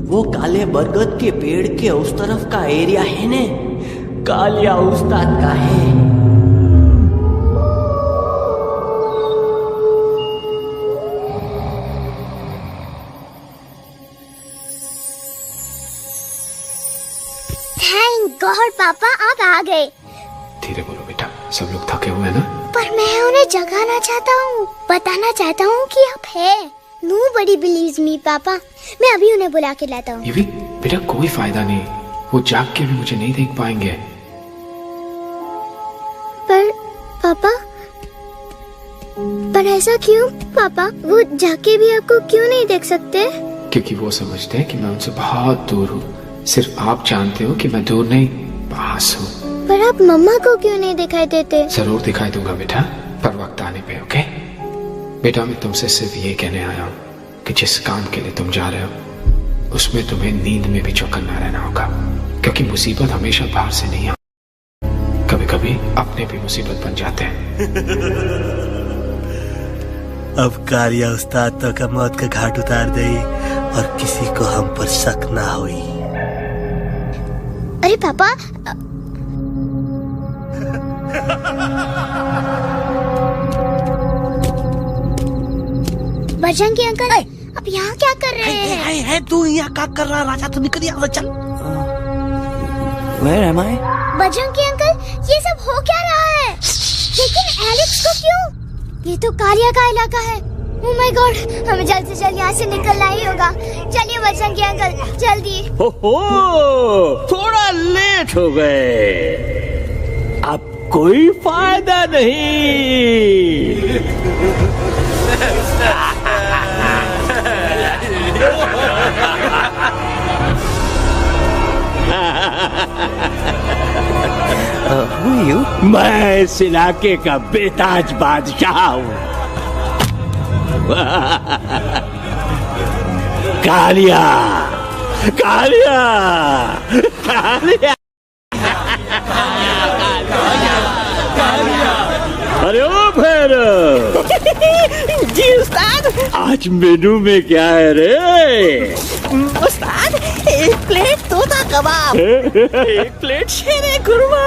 वो काले बरगद के पेड़ के उस तरफ का एरिया है ने, कालिया उस्ताद का है। थैंक गॉड पापा आप आ गए। धीरे बोलो बेटा, सब लोग थके हुए हैं ना। पर मैं उन्हें जगाना चाहता हूँ, बताना चाहता हूँ कि आप है। Nobody believes me पापा, मैं अभी उन्हें बुला के लाता हूँ। ये भी बेटा कोई फायदा नहीं, वो जाग के भी मुझे नहीं देख पाएंगे। पर पापा, पर ऐसा क्यों पापा? वो जाके भी आपको क्यों नहीं देख सकते? क्योंकि वो समझते हैं कि मैं उनसे बहुत दूर हूँ। सिर्फ आप जानते हो कि मैं दूर नहीं, पास हूँ। पर आप मम्मा को क्यों नहीं दिखाई देते? जरूर दिखाई दूंगा बेटा, पर वक्त आने पे। ओके बेटा, मैं तुमसे सिर्फ ये कहने आया हूँ कि जिस काम के लिए तुम जा रहे हो उसमें तुम्हें नींद में भी चौकन्ना रहना होगा, क्योंकि मुसीबत हमेशा बाहर से नहीं आती, कभी कभी अपने भी मुसीबत बन जाते हैं। अब कालिया उस्ताद तो का मौत का घाट उतार दे और किसी को हम पर शक ना हुई। अरे पापा, बजरंगी अंकल अब यहाँ क्या कर रहे हैं? है तू यहाँ क्या कर रहा? राजा तो निकल यहाँ से, चल। Where am I? Bajrangi uncle, ये सब हो क्या रहा है? लेकिन एलेक्स को क्यों? ये तो कालिया का इलाका है। ओह माय गॉड, हमें जल्द से जल्द यहाँ से निकलना ही होगा। चलिए बजरंगी अंकल, जल्दी। हो, थोड़ा लेट हो गए, अब कोई फायदा नहीं। मैं इस इलाके का बेताज बादशाह हूँ। कालिया, कालिया, कालिया, अरे ओ फिर जी उस्ताद। आज मेनू में क्या है रे? उस्ताद, एक प्लेट तोता कबाब, एक प्लेट शेरे खुरमा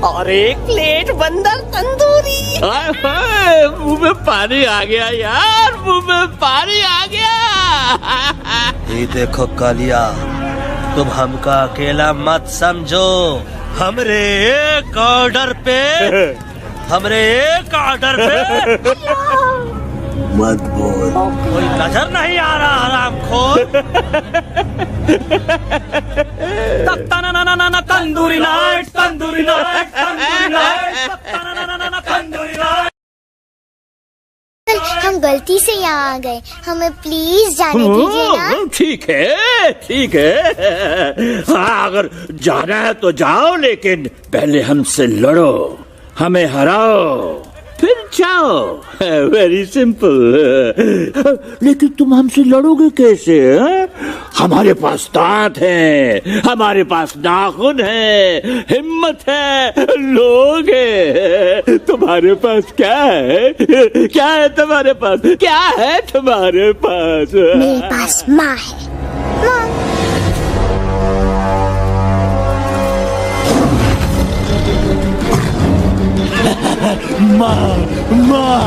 और एक प्लेट बंदर तंदूरी। हाय हाय, मुंह में पानी आ गया यार, मुंह में पानी आ गया। ये देखो कालिया, तुम हमका अकेला मत समझो। हमरे एक ऑर्डर पे मत बोल। कोई नजर नहीं आ रहा हरामखोर। Tandoori night, tandoori night, tandoori night, tandoori night. हम गलती से यहाँ आ गए, हमें प्लीज जाने दीजिए ना। ठीक है ठीक है, हाँ अगर जाना है तो जाओ, लेकिन पहले हमसे लड़ो, हमें हराओ, फिर जाओ। Very simple. लेकिन तुम हमसे लड़ोगे कैसे? हमारे पास दांत है, हमारे पास नाखून है, हिम्मत है, लोग है। तुम्हारे पास क्या है? क्या है तुम्हारे पास? क्या है तुम्हारे पास? मेरे पास माँ है, माँ माँ।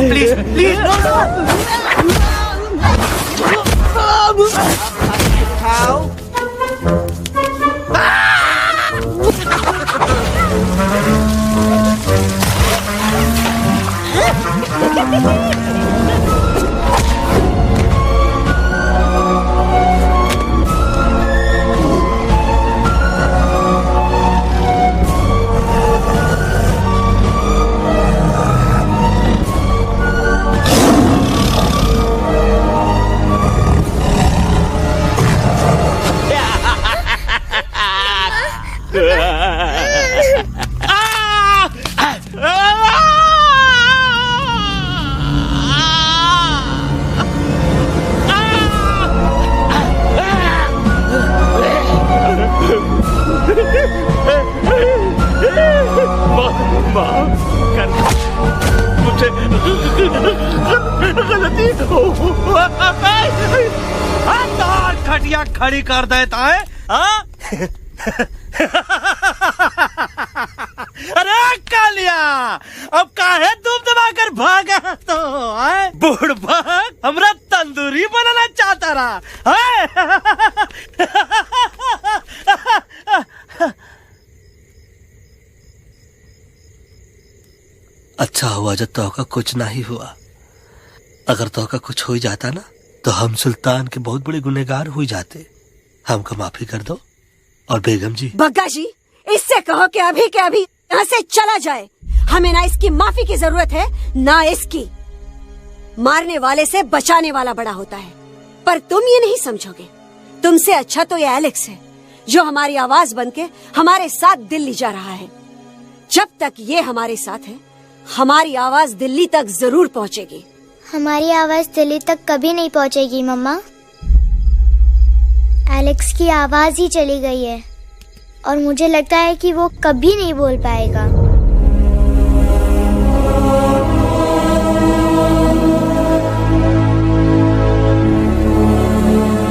प्लीज प्लीज उठाओ। खटिया खड़ी कर देता है। अरे कालिया, अब काहे धूप दबाकर भागा तो? बुढ़बा हमरा तंदूरी बनाना चाहता रहा। अच्छा हुआ जब तोका कुछ नहीं हुआ। अगर तोका कुछ हो जाता ना तो हम सुल्तान के बहुत बड़े गुनहगार हो जाते। हमको माफी कर दो। और बेगम जी, बग्गा जी, इससे कहो कि अभी के अभी यहाँ से चला जाए। हमें ना इसकी माफी की जरूरत है ना इसकी। मारने वाले से बचाने वाला बड़ा होता है, पर तुम ये नहीं समझोगे। तुमसे अच्छा तो ये एलेक्स है जो हमारी आवाज बनके हमारे साथ दिल्ली जा रहा है। जब तक ये हमारे साथ है, हमारी आवाज दिल्ली तक जरूर पहुँचेगी। हमारी आवाज दिल्ली तक कभी नहीं पहुँचेगी मम्मा। एलेक्स की आवाज ही चली गई है और मुझे लगता है कि वो कभी नहीं बोल पाएगा।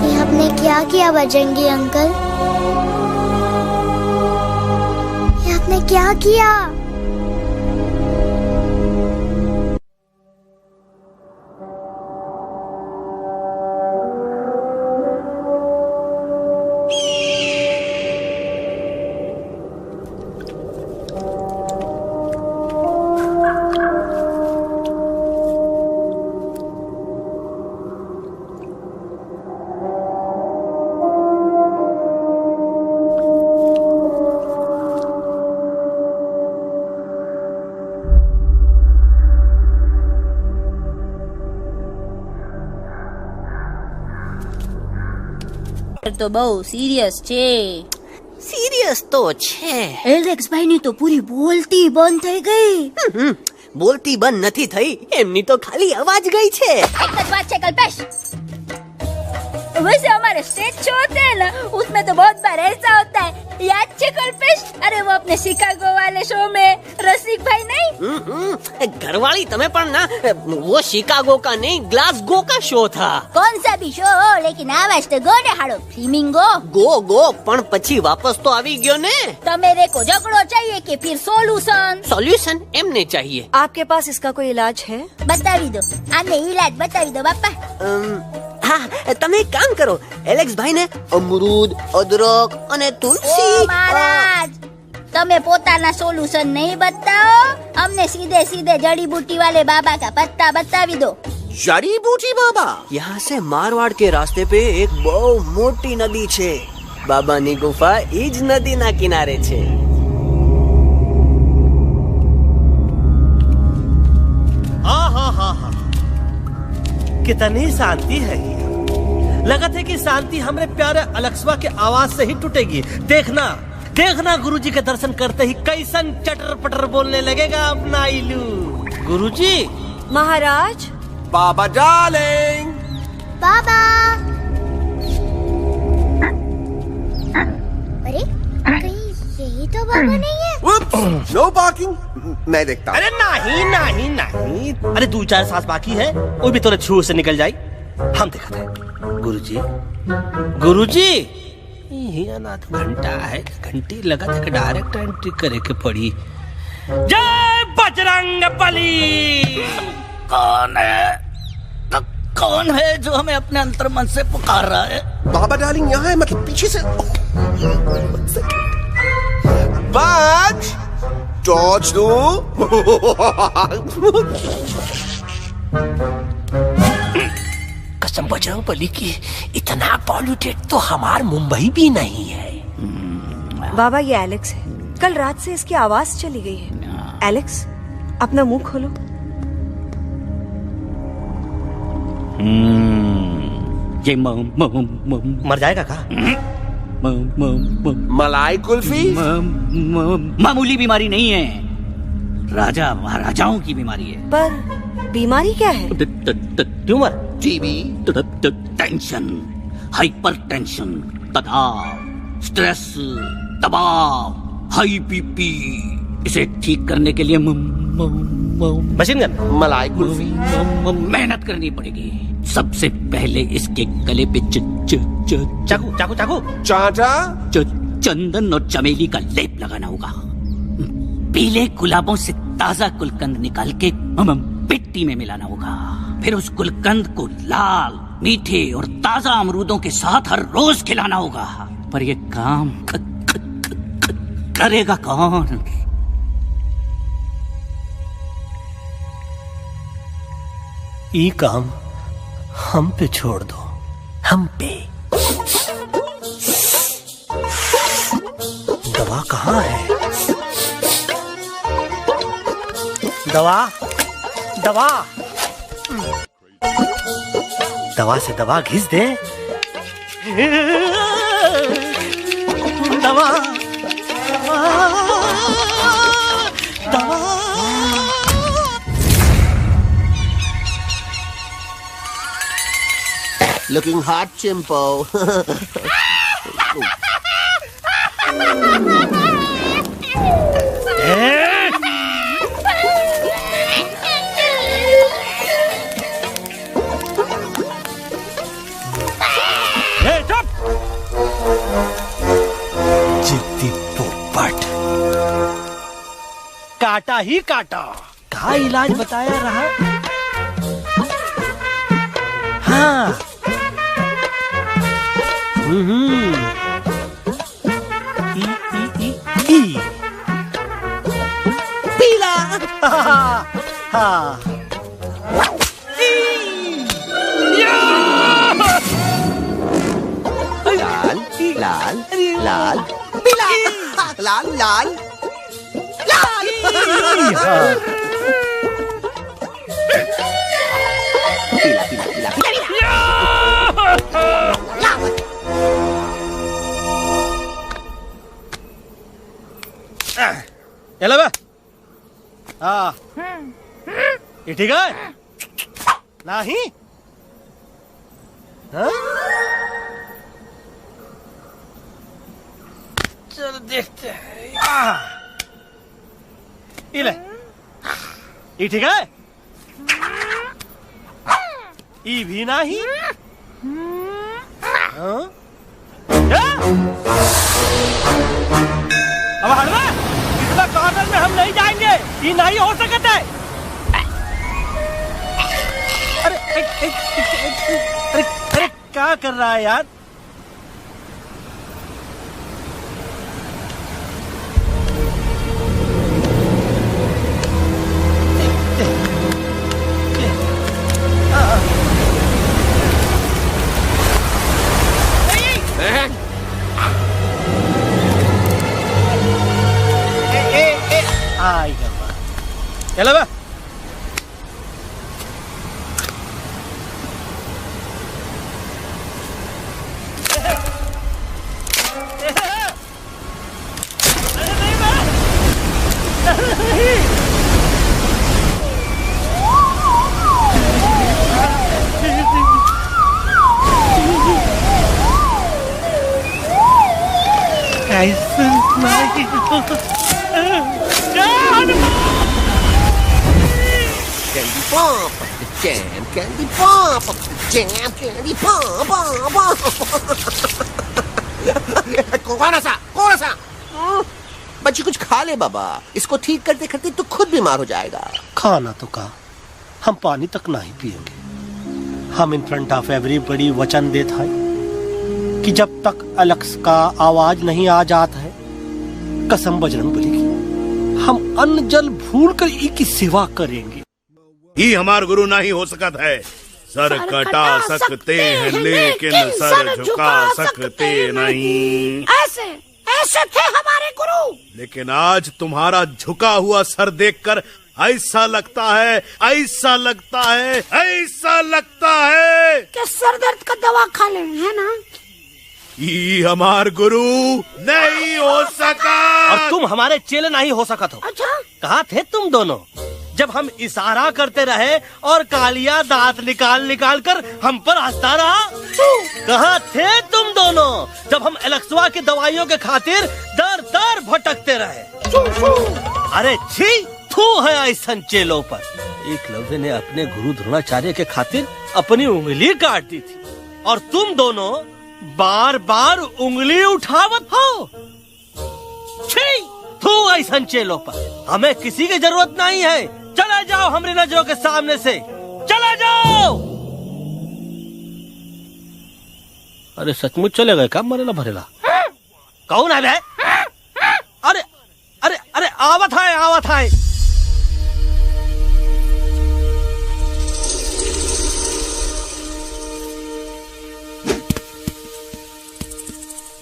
ये आपने क्या किया बजरंगी अंकल? ये आपने क्या किया? તો બહુ સિરિયસ છે. સિરિયસ તો છે. એલેક્સ ભાઈ ની તો પૂરી બોલતી બંધ થઈ ગઈ. બોલતી બંધ નથી થઈ, એમની તો ખાલી અવાજ ગઈ છે. એક જ बात છે कल्पेश, वैसे हमारे स्टेज शो होते हैं ना, उसमें तो बहुत बार ऐसा होता है, याद है कल्पेश? अरे वो अपने शिकागो वाले शो में रसिक भाई नहीं, घरवाली तुम्हें पण ना, वो शिकागो का नहीं ग्लासगो का शो था. कौन सा भी शो हो, लेकिन आवाज तो गो ने हाड़ो. फ्लेमिंगो गो पण પછી વાપસ તો આવી ગયો ને. तमेरे को झगड़ो चाहिए कि फिर सोल्यूशन? सॉल्यूशन एमने चाहिए. आपके पास इसका कोई इलाज है? बतावी दो, आने इलाज बतावी दो बापा. हाँ, તમે એક કામ કરો, એલેક્સ ભાઈ ને અમરૂદ, અદરક અને તુલસી. ओ महाराज, तमे पोताना सोल्यूशन नहीं बताओ, हमने सीधे सीधे जड़ी बूटी वाले बाबा का पत्ता बतावी दो. जड़ी बूटी बाबा? यहाँ से मारवाड़ के रास्ते पे एक बहु मोटी नदी छे. बाबानी गुफा इज नदी ना किनारे छे. हाँ, कितनी शांति है. लगा था कि शांति हमरे प्यारे अलेक्सवा के आवाज से ही टूटेगी. देखना देखना गुरुजी के दर्शन करते ही कैसन चटर पटर बोलने लगेगा अपना इलू. गुरुजी. महाराज. बाबा डार्लिंग. बाबा. अरे कहीं यही तो बाबा नहीं है? No parking. मैं देखता हूँ. अरे नहीं. अरे 2-4 सांस बाकी है, वो भी तोरे छू से निकल जाए. हम देखते हैं. गुरुजी ये ना तो घंटा है, घंटी लगा था कि डायरेक्ट एंट्री करे के पड़ी. जय बजरंग बली. कौन है? तो कौन है जो हमें अपने अंतर मन से पुकार रहा है? बाबा डार्लिंग यहाँ है, मतलब पीछे से. बाज टॉर्च दो. कसम बजरंग बली की, इतना पॉल्यूटेड तो हमार मुंबई भी नहीं है. बाबा ये एलेक्स है, कल रात से इसकी आवाज चली गई है. एलेक्स अपना मुंह खोलो. ये मर जाएगा का? मलाई कुल्फी? मामूली बीमारी नहीं है, राजा महाराजाओं की बीमारी है. पर बीमारी क्या है? Tumour, TB, tension, hyper tension, तनाव, स्ट्रेस, दबाव, हाई बीपी. इसे ठीक करने के लिए मशीन गन, मलाई कुल्फी, मेहनत करनी पड़ेगी. सबसे पहले इसके गले पे चाकू चाटा, चंदन और चमेली का लेप लगाना होगा. पीले गुलाबों से ताजा गुलकंद निकाल के मिट्टी में मिलाना होगा. फिर उस गुलकंद को लाल, मीठे और ताजा अमरूदों के साथ हर रोज खिलाना होगा. पर ये काम करेगा कौन? ये काम हम पे छोड़ दो. हम पे. दवा कहाँ है? दवा से दवा घिस दे. दवा. Looking hot, Chimpo. जिद्दी पोपट, काटा ही काटा। का इलाज बताया रहा? हाँ। ई पीला। हाँ। लाल लाल लाल पीला लाल लाल लाल। पीला पीला पीला चलो बे। हाँ, ये ठीक है? नहीं? हाँ? चलो देखते हैं। ये ले, ये ठीक है? ये भी नहीं? हाँ? अब हलवा इतना कॉर्नर में हम नहीं जाएंगे, ये नहीं हो सकता है। अरे क्या कर रहा है यार? चलो बा। Candy pop, the jam, candy pop, the jam, candy pop, कौन सा? बच्ची कुछ खा ले बाबा, इसको ठीक करते करते तो खुद बीमार हो जाएगा। खाना तो कहा, हम पानी तक नहीं पिएंगे। हम इन फ्रंट ऑफ एवरीबॉडी वचन देते हैं कि जब तक एलेक्स का आवाज नहीं आ जाता है, कसम बजरंगबली की, हम अन्न जल भूल कर इसकी सेवा करेंगे। ही हमार गुरु नहीं हो सकता है। सर कटा सकते हैं लेकिन सर झुका सकते नहीं। ऐसे थे हमारे गुरु। लेकिन आज तुम्हारा झुका हुआ सर देखकर ऐसा लगता है कि सर दर्द का दवा खा ले, है ना? ये हमार गुरु नहीं हो सका। और तुम हमारे चेले नहीं हो सका तो। अच्छा? कहाँ थे तुम दोनों जब हम इशारा करते रहे और कालिया दांत निकाल कर हम पर हंसता रहा? कहाँ थे तुम दोनों जब हम एलेक्सवा की दवाइयों के खातिर दर दर भटकते रहे? अरे छी, थू है ऐसा चेलों पर। एकलव्य ने अपने गुरु द्रोणाचार्य के खातिर अपनी उंगली काट दी थी और तुम दोनों बार बार उंगली उठावत हो। छी, थू ऐसा चेलों पर। हमें किसी की जरूरत नहीं है। चला जाओ हमारी नजरों के सामने से, चला जाओ। अरे सचमुच चले गए क्या? मरेला भरेला कौन है बे? अरे अरे अरे आवत है।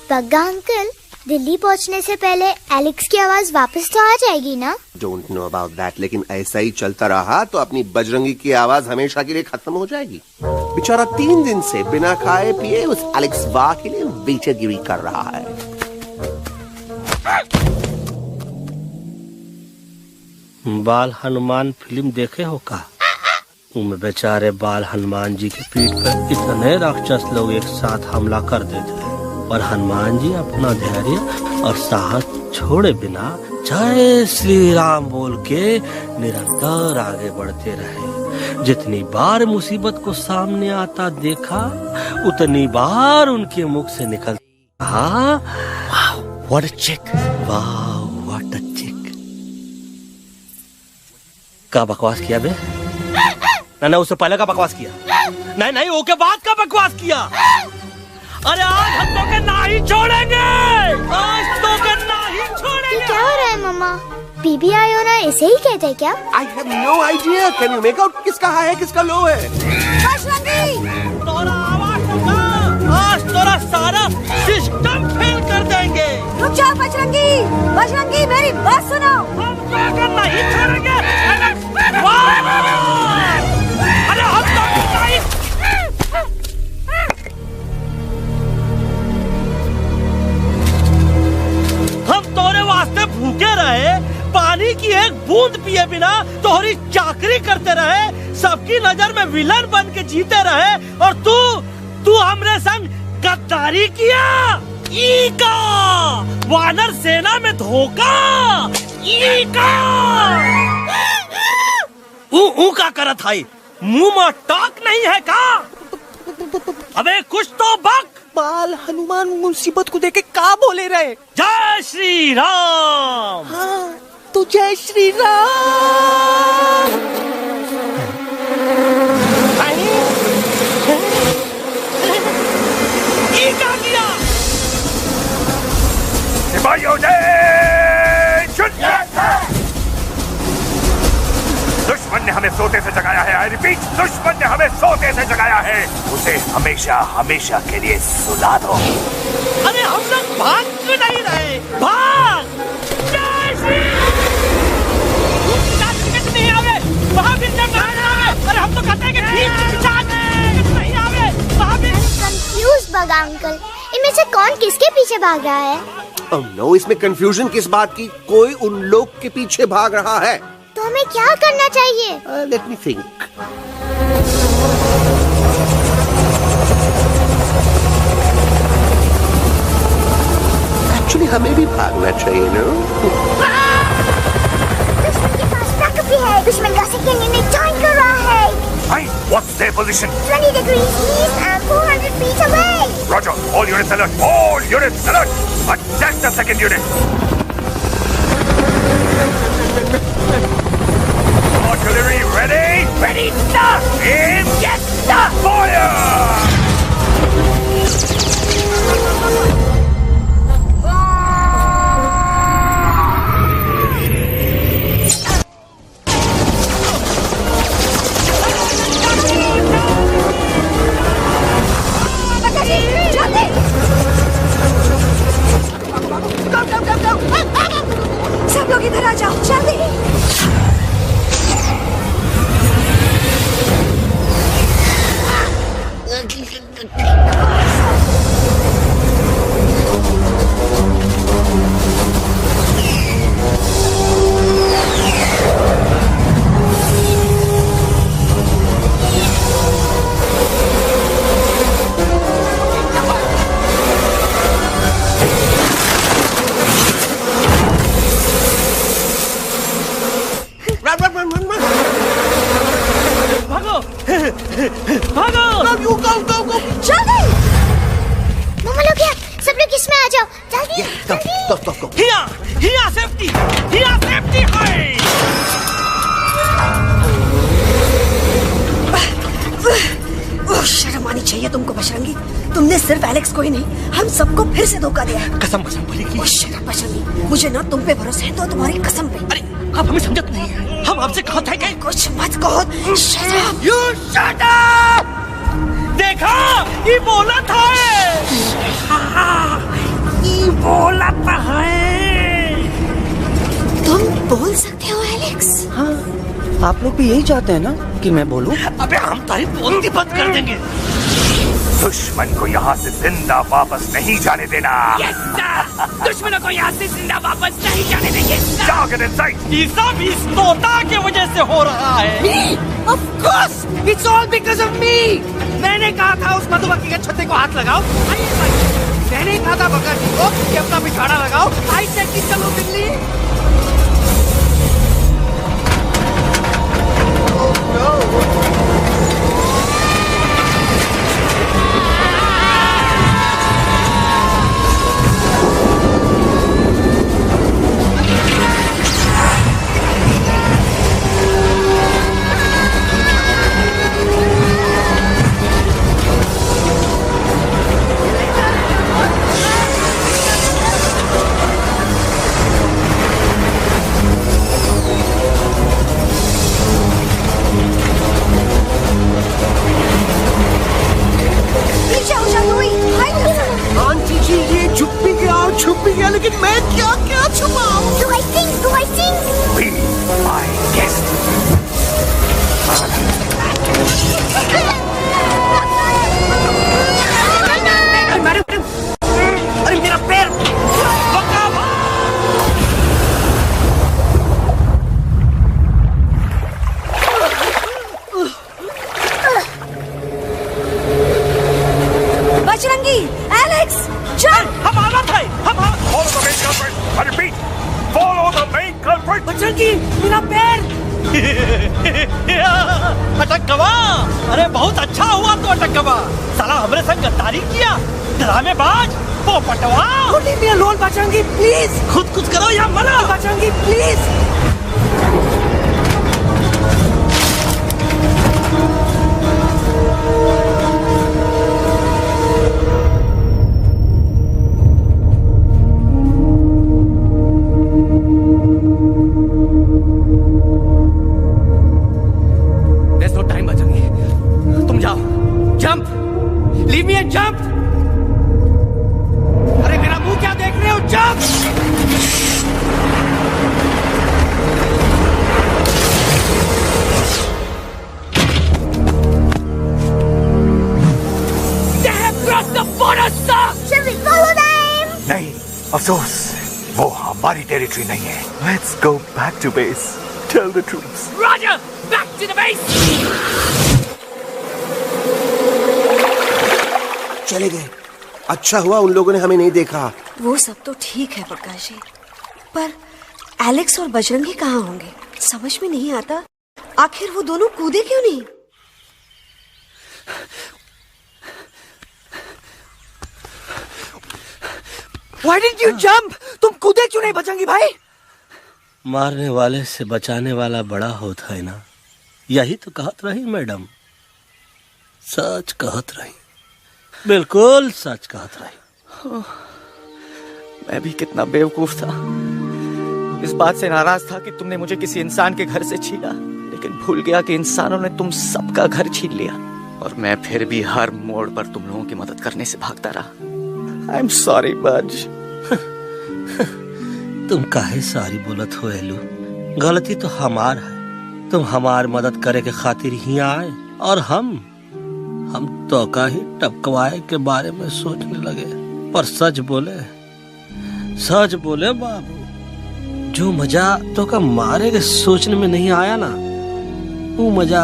पग्गा अंकल, दिल्ली पहुंचने से पहले एलेक्स की आवाज वापस तो आ जाएगी ना? डोंट नो अबाउट दैट, लेकिन ऐसा ही चलता रहा तो अपनी बजरंगी की आवाज हमेशा के लिए खत्म हो जाएगी। बेचारा 3 दिन से बिना खाए पिए उस एलेक्स वाह के लिए वेटरगिरी कर रहा है। बाल हनुमान फिल्म देखे हो का? उनमें बेचारे बाल हनुमान जी की पीठ पर इतने राक्षस लोग एक साथ हमला कर देते हैं और हनुमान जी अपना धैर्य और साहस छोड़े बिना जय श्री राम बोल के निरंतर आगे बढ़ते रहे। जितनी बार मुसीबत को सामने आता देखा उतनी बार उनके मुख से निकल व्हाट अ चिक, वाह व्हाट अ चिक। का बकवास किया बे? ना उससे पहले का बकवास किया? नहीं ओके बाद का बकवास किया। अरे आज हम तो के नहीं छोड़ेंगे, आज तो के नहीं छोड़ेंगे। ये क्या हो रहा है मम्मा? बीबी आई हो ना, ऐसे ही कहते हैं क्या? I have no idea. Can you make out किसका हाई है किसका लो है? तोरा आवाज सुना, आज तोरा सारा सिस्टम फेल कर देंगे। रुक जाओ बजरंगी, बजरंगी मेरी बात सुनो। हम तो नहीं छोड़ेंगे। अरे हम तो नहीं। हम तोरे वास्ते भूखे रहे, पानी की एक बूंद पिए बिना तोहरी चाकरी करते रहे, सबकी नजर में विलन बन के जीते रहे, और तू हमरे संग गद्दारी किया। ईका वानर सेना में धोखा। ईका ऊ का करत है, मुंह में टाक नहीं है का? अबे कुछ तो बक। बाल हनुमान मुसीबत को देखे का बोले रहे? जय श्री राम। हाँ तो जय श्री राम। ये क्या किया? सिपाहियों दुश्मन ने हमें सोते से जगाया है। आई रिपीट, दुश्मन ने हमें सोते से जगाया है। उसे हमेशा हमेशा के लिए सुला दो। अरे हम लोग भाग क्यों नहीं रहे? भाग! नहीं आवे, महावीर जब नहीं आवे। अरे हम तो कहते हैं कि नहीं आवे, महावीर। कंफ्यूज बगा अंकल, इनमें से कौन किसके पीछे भाग रहा है? Oh no, इसमें कंफ्यूजन किस बात की? कोई उन लोग के पीछे भाग रहा है। तो हमें क्या करना चाहिए? Let me think. Actually, हमें भी भागना चाहिए, no? दुश्मन के पास बैकअप भी है। दुश्मन का सेकंड यूनिट ज्वाइन कर रहा है। Hey, what's their position? 20 degrees east and 400 feet away. Roger, all units alert. All units alert. Attack the second unit. Artillery ready? Ready, sir! Aim! Yes, sir! Fire! सब लोग इधर आ जाओ, जल्दी। शर्म आनी चाहिए तुमको बजरंगी। तुमने सिर्फ एलेक्स को ही नहीं, हम सबको फिर से धोखा दिया है। कसम कसम बोलेगी। बजरंगी, मुझे ना तुम पे भरोसा है तो तुम्हारी कसम पे। अरे आप हमें समझत नहीं है। हम आपसे कहा था कि कुछ मत कहो। Shut up! You shut up! देखा, ये बोला था। ये बोला था है। तुम बोल सकते हो एलेक्स? हाँ, आप लोग भी यही चाहते हैं ना कि मैं बोलूं? अबे हम तारी बोलती बंद कर देंगे। दुश्मन को यहाँ से जिंदा वापस नहीं जाने देना। Yes, sir! दुश्मनों को यहाँ से जिंदा वापस नहीं जाने देंगे। जाओ get inside! ये सब इस तोता की वजह से हो रहा है। Me? Of course! It's all because of me! मैंने कहा था उस मधुमक्खी के छत्ते को हाथ लगाओ। मैं नहीं खाता बकर को कि अपना पिछाड़ा लगाओ। आई से कि चलो दिल्ली। आंटी जी ये छुप भी गया लेकिन मैं क्या छुपाऊं? Do I sing? Be my guest. अरे मेरा पैर। बजरंगी, एलेक्स, चल। हम आलत है। Follow the main culprit. I repeat, follow the main culprit. Bajrangi, मेरा पैर। अटक गवा। अरे बहुत अच्छा हुआ तो अटक गवा। साला हमरे संग गद्दारी किया, ड्रामेबाज, पोपटवा। Leave me alone, Bajrangi, please. खुद कुछ करो या मरो। Bajrangi, please. There's no time, Bajrangi. तुम जाओ। Jump. Leave me and jump. अरे मेरा मुंह क्या देख रहे हो? Jump. They have crossed the border, sir. Shall we follow them? नहीं, अफसोस वो हमारी टेरिटरी नहीं है। Let's go back to base. Tell the troops. Roger. Back to the base. चले गए। अच्छा हुआ उन लोगों ने हमें नहीं देखा। वो सब तो ठीक है प्रकाश जी, पर एलेक्स और बजरंगी कहाँ होंगे? समझ में नहीं आता, आखिर वो दोनों कूदे क्यों नहीं? Why didn't you jump? तुम कूदे क्यों नहीं बजरंगी भाई? मारने वाले से बचाने वाला बड़ा होता है ना, यही तो कहत रही मैडम। सच कहत रही, बिल्कुल सच कहत रही। मैं भी कितना बेवकूफ था। इस बात से नाराज था कि तुमने मुझे किसी इंसान के घर से छीना, लेकिन भूल गया कि इंसानों ने तुम सबका घर छीन लिया और मैं फिर भी हर मोड़ पर तुम लोगों की मदद करने से भागता रहा। आई एम सॉरी बज। तुम काहे सारी बोलत हो एलू? गलती तो हमार है। तुम हमार मदद करे के खातिर ही आए और हम तो का ही टपकवाए के बारे में सोचने लगे। पर सच बोले बाबू, जो मजा तो का मारे के सोचने में नहीं आया ना, वो मजा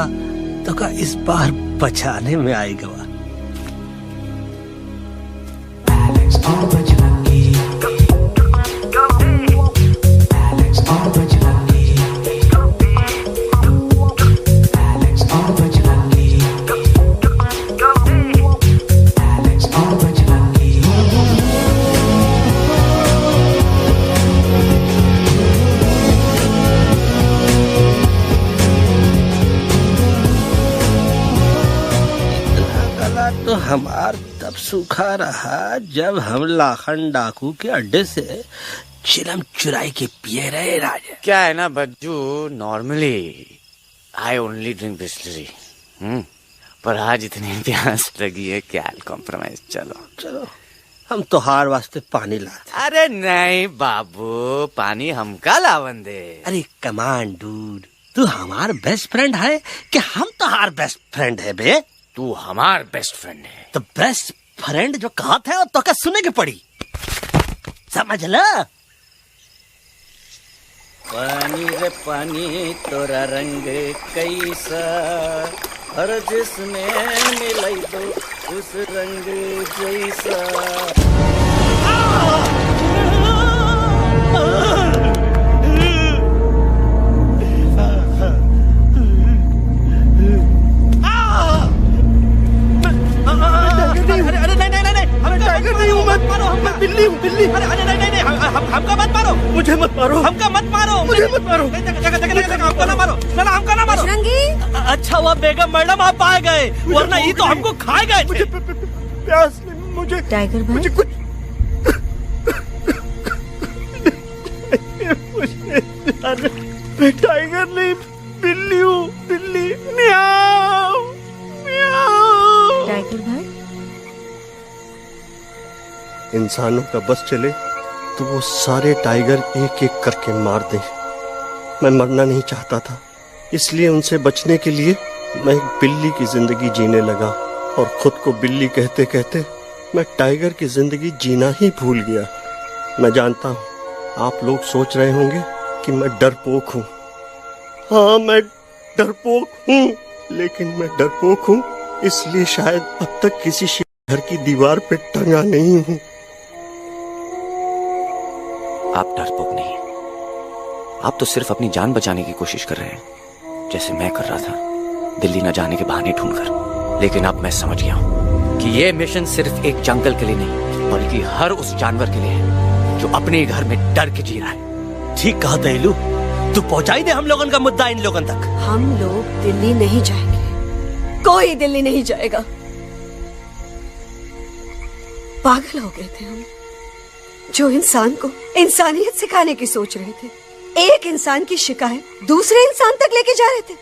तो का इस बार बचाने में आएगा। तो हमार तब सूखा रहा जब हम लाखन डाकू के अड्डे से चिलम चुराई के पिए रहे राजा। क्या है ना Bajju, normally I only drink Bisleri, पर आज इतनी प्यास लगी है क्या कॉम्प्रोमाइज। चलो हम तोहार वास्ते पानी लाते। अरे नहीं बाबू, पानी हमका लावन दे। अरे कमान डूड, तू हमार बेस्ट फ्रेंड है कि हम तोहार बेस्ट फ्रेंड है बे? तू हमार बेस्ट फ्रेंड है। तो बेस्ट फ्रेंड जो कहत है तो क्या सुने के पड़ी, समझ ला। पानी रे पानी तोरा रंग कैसा, हर जिसमें मिलाई दो उस रंग जैसा। बिल्ली हूँ बिल्ली। अरे नहीं हमका मत मारो, मुझे मत मारो, हमका मत मारो, मुझे मत मारो, हमको ना मारो, ना हमका ना मारो। अच्छा हुआ बेगम मैडम आप आ गए, वरना ये तो हमको खा गए। मुझे प्यास नहीं, मुझे टाइगर भाई मुझे कुछ मैं टाइगर नहीं बिल्ली हूँ बिल्ली। म्याऊ म्याऊ। टाइगर भाई इंसानों का बस चले तो वो सारे टाइगर एक एक करके मार दें। मैं मरना नहीं चाहता था, इसलिए उनसे बचने के लिए मैं एक बिल्ली की जिंदगी जीने लगा और खुद को बिल्ली कहते कहते मैं टाइगर की जिंदगी जीना ही भूल गया। मैं जानता हूँ आप लोग सोच रहे होंगे कि मैं डरपोक हूँ। हाँ मैं डरपोक हूँ, लेकिन मैं डरपोक हूँ इसलिए शायद अब तक किसी घर की दीवार पे टंगा नहीं हूँ। आप डरपोक नहीं, आप तो सिर्फ अपनी जान बचाने की कोशिश कर रहे हैं, जैसे मैं कर रहा था दिल्ली न जाने के बहाने ढूंढकर। लेकिन अब मैं समझ गया हूं कि यह मिशन सिर्फ एक जंगल के लिए नहीं, बल्कि हर उस जानवर के लिए है जो अपने घर में डर के जी रहा है। ठीक कहा दहलू, तू पहुंचाई दे हम लोगन का मुद्दा इन लोगन तक। हम लोग दिल्ली नहीं जाएंगे, कोई दिल्ली नहीं जाएगा। पागल हो गए थे हम, जो इंसान को इंसानियत सिखाने की सोच रहे थे। एक इंसान की शिकायत दूसरे इंसान तक लेके जा रहे थे।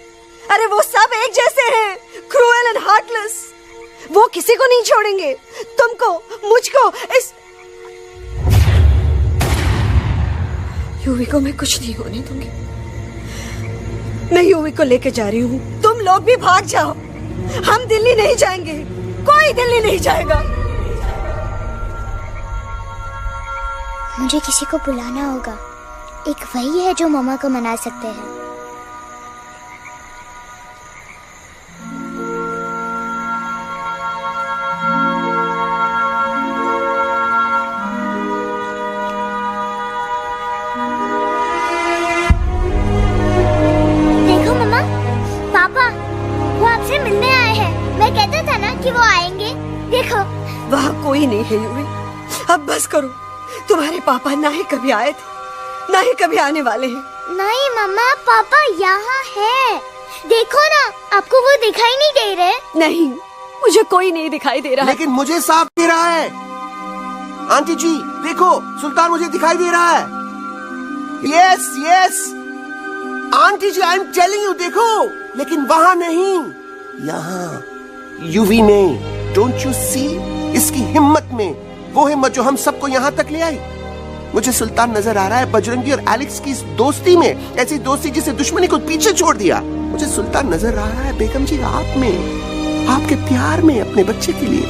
अरे वो सब एक जैसे हैं, क्रूएल एंड हार्टलेस। वो किसी को नहीं छोड़ेंगे, तुमको, मुझको, इस यूवी को मैं कुछ नहीं होने दूंगी। मैं यूवी को लेके जा रही हूँ, तुम लोग भी भाग जाओ। हम दिल्ली नहीं जाएंगे, कोई दिल्ली नहीं जाएगा। मुझे किसी को बुलाना होगा, एक वही है जो मामा को मना सकते हैं। देखो मामा, पापा वो आपसे मिलने आए हैं। मैं कहता था ना कि वो आएंगे। देखो वहाँ कोई नहीं है यूवी, अब बस करो। तुम्हारे पापा ना ही कभी आए थे, ना ही कभी आने वाले हैं। नहीं मामा, पापा यहाँ है। देखो ना, आपको वो दिखाई नहीं दे रहे? नहीं, मुझे कोई नहीं दिखाई दे रहा। लेकिन मुझे साफ दे रहा है। आंटी जी देखो, सुल्तान मुझे दिखाई दे रहा है। Yes yes aunty ji, I am telling you, देखो। लेकिन वहाँ नहीं, यहाँ यूवी में। डोंट यू सी इसकी हिम्मत में, वो हिम्मत जो हम सबको यहाँ तक ले आई। मुझे सुल्तान नजर आ रहा है बजरंगी और एलेक्स की इस दोस्ती में, ऐसी दोस्ती जिसे दुश्मनी को पीछे छोड़ दिया। मुझे सुल्तान नजर आ रहा है बेगम जी आप में, आपके प्यार में अपने बच्चे के लिए।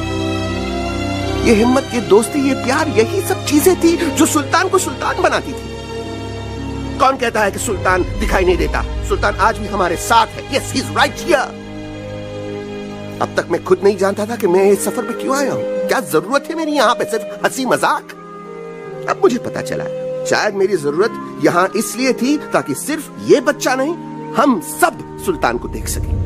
ये हिम्मत, ये दोस्ती, ये प्यार, यही सब चीजें थी जो सुल्तान को सुल्तान बनाती थी। कौन कहता है कि सुल्तान दिखाई नहीं देता? सुल्तान आज भी हमारे साथ है। Yes he is right here. अब तक मैं खुद नहीं जानता था कि मैं इस सफर पे क्यों आया हूँ। क्या जरूरत है मेरी यहाँ पे सिर्फ हंसी मजाक? अब मुझे पता चला है, शायद मेरी जरूरत यहाँ इसलिए थी ताकि सिर्फ ये बच्चा नहीं, हम सब सुल्तान को देख सकें।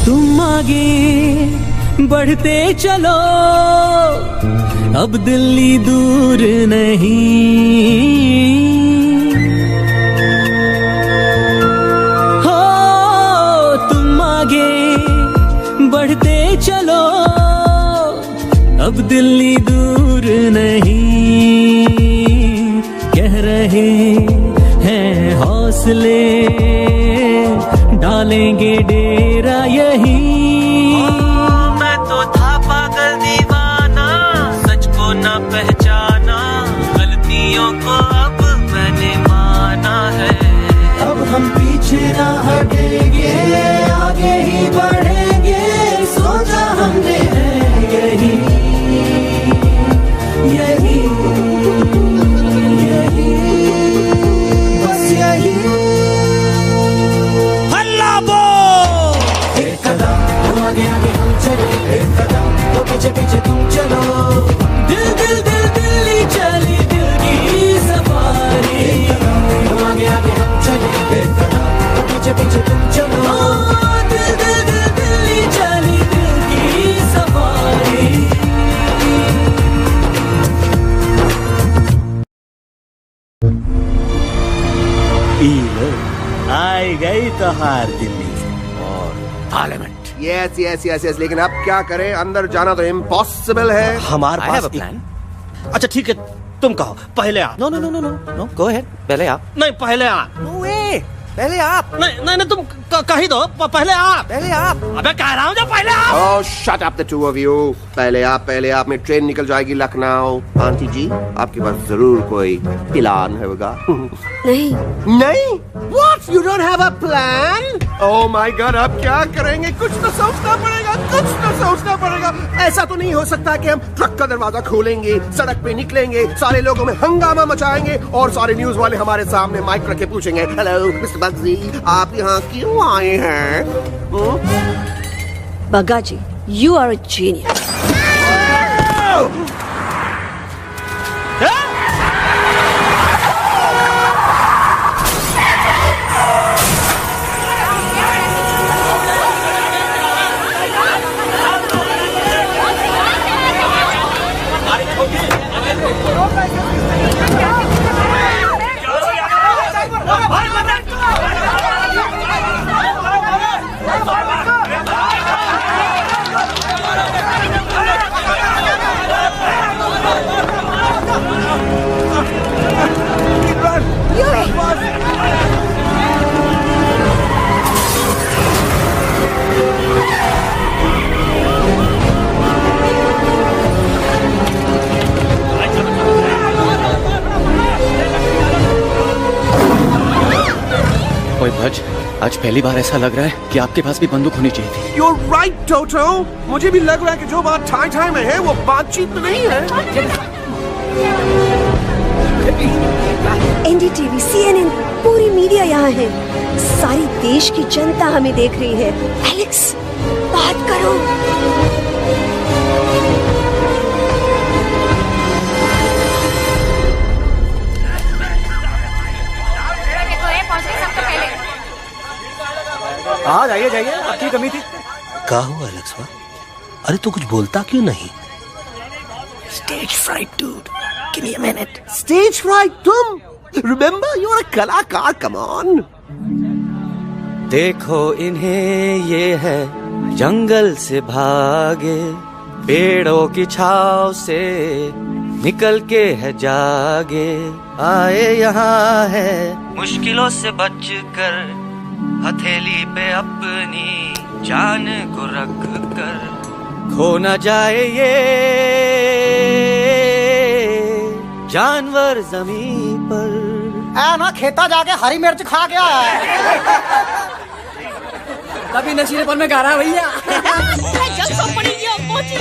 तुम आगे बढ़ते चलो, अब दिल्ली दूर नहीं। हो तुम आगे बढ़ते चलो, अब दिल्ली दूर नहीं। कह रहे हैं हौसले, डालेंगे डेरा यही। मैं तो था पागल दीवाना, सच को न पहचाना, गलत तहार दिल्ली और parliament. Yes yes yes yes, लेकिन अब क्या करें, अंदर जाना तो इम्पॉसिबल है। हमारे पास प्लान। अच्छा ठीक है, तुम कहो पहले आप। No no no no no no, go ahead, पहले आप। नहीं पहले आप। नो वे, पहले आप। नहीं नहीं नहीं, तुम कह ही दो, पहले आप। पहले आप। अबे कह रहा हूँ जो पहले आप। Oh shut up the two of you. पहले आप में ट्रेन निकल जाएगी लखनऊ। आंटी जी, आपके पास जरूर कोई प्लान होगा। नहीं नहीं? What? You don't have a plan? Oh my God, अब क्या करेंगे? कुछ तो सोचना पड़ेगा, कुछ तो सोचना पड़ेगा। ऐसा तो नहीं हो सकता कि हम ट्रक का दरवाजा खोलेंगे, सड़क पे निकलेंगे, सारे लोगों में हंगामा मचाएंगे और सारे न्यूज वाले हमारे सामने माइक रख के पूछेंगे, हेलो मिस्टर बग्सी, आप यहाँ क्यों आए हैं? बग्गा जी, you are a genius. कोई भज, आज पहली बार ऐसा लग रहा है कि आपके पास भी बंदूक होनी चाहिए थी। You're right, Toto. मुझे भी लग रहा है कि जो बात ठाई में है वो बातचीत में नहीं है। NDTV, CNN, पूरी मीडिया यहाँ है। सारी देश की जनता हमें देख रही है। एलेक्स, बात करो। हाँ जाइए जाइए, आपकी कमी थी। क्या हुआ एलेक्स? अरे तू कुछ बोलता क्यों नहीं? Stage fright, dude. Give me a minute. Stage fright, तुम? Remember, you're a कलाकार. Come on. देखो इन्हें, ये है जंगल से भागे, पेड़ों की छाव से निकल के है जागे, आए यहाँ है मुश्किलों से बचकर, हथेली पे अपनी जान को रख कर, खो न जाए ये जानवर जमीन पर। ना खेता जाके हरी मिर्च खा गया है। कभी नशीलेपन में गा रहा है भैया। पहुंची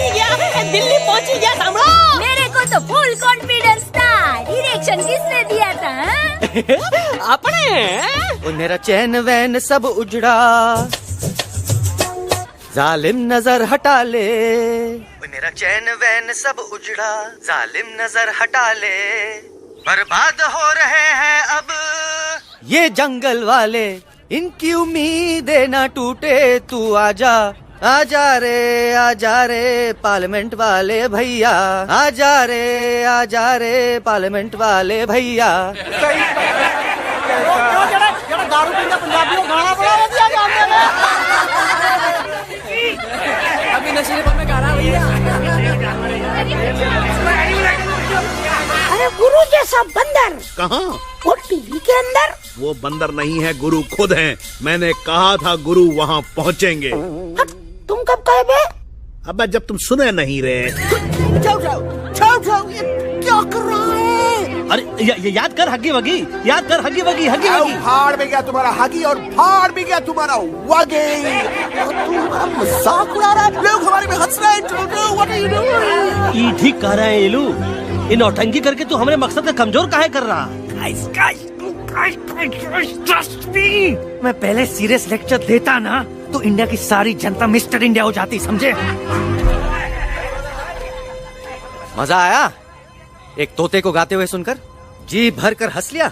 गया, दिल्ली पहुंची गया। सामलो, मेरे को तो फुल कॉन्फिडेंस था। डायरेक्शन किसने दिया था? अपने। मेरा चैन वैन सब उजड़ा, जालिम नजर हटा ले। मेरा चैन वैन सब उजड़ा, जालिम नजर हटा ले, बर्बाद हो रहे हैं अब ये जंगल वाले, इनकी उम्मीदें ना टूटे, तू आजा आजा रे पार्लियामेंट वाले भैया, आजा रे पार्लियामेंट वाले भैया। दारू पीना पंजाबियों गाना बड़ा दिया जाने में। अभी नशीलेपन में गा रहा है भैया। अरे गुरु जैसा बंदर कहाँ? वो टीवी के अंदर। वो बंदर नहीं है, गुरु खुद हैं। मैंने कहा था गुरु वहाँ पहुँचेंगे। तुम कब कहे बे? अबे जब तुम सुने नहीं रहे। जाओ, ये क्या कर रहा है? अरे ये याद कर हगी वगी, याद कर हगी वगी, हगी वगी। भाड़ में गया तुम्हारा हगी और भाड़ में गया तुम्हारा वगे। तुम्हारा मजाक उड़ा रहा है, लोग हमारे में हंस रहे हैं। What are you doing? ये ठीक कह रहे हैं इलू, इन नौटंकी करके तू हमारे मकसद का कमजोर काहे कर रहा? मैं पहले सीरियस लेक्चर देता ना तो इंडिया की सारी जनता मिस्टर इंडिया हो जाती, समझे? मजा आया एक तोते को गाते हुए सुनकर? जी भर कर हंस लिया?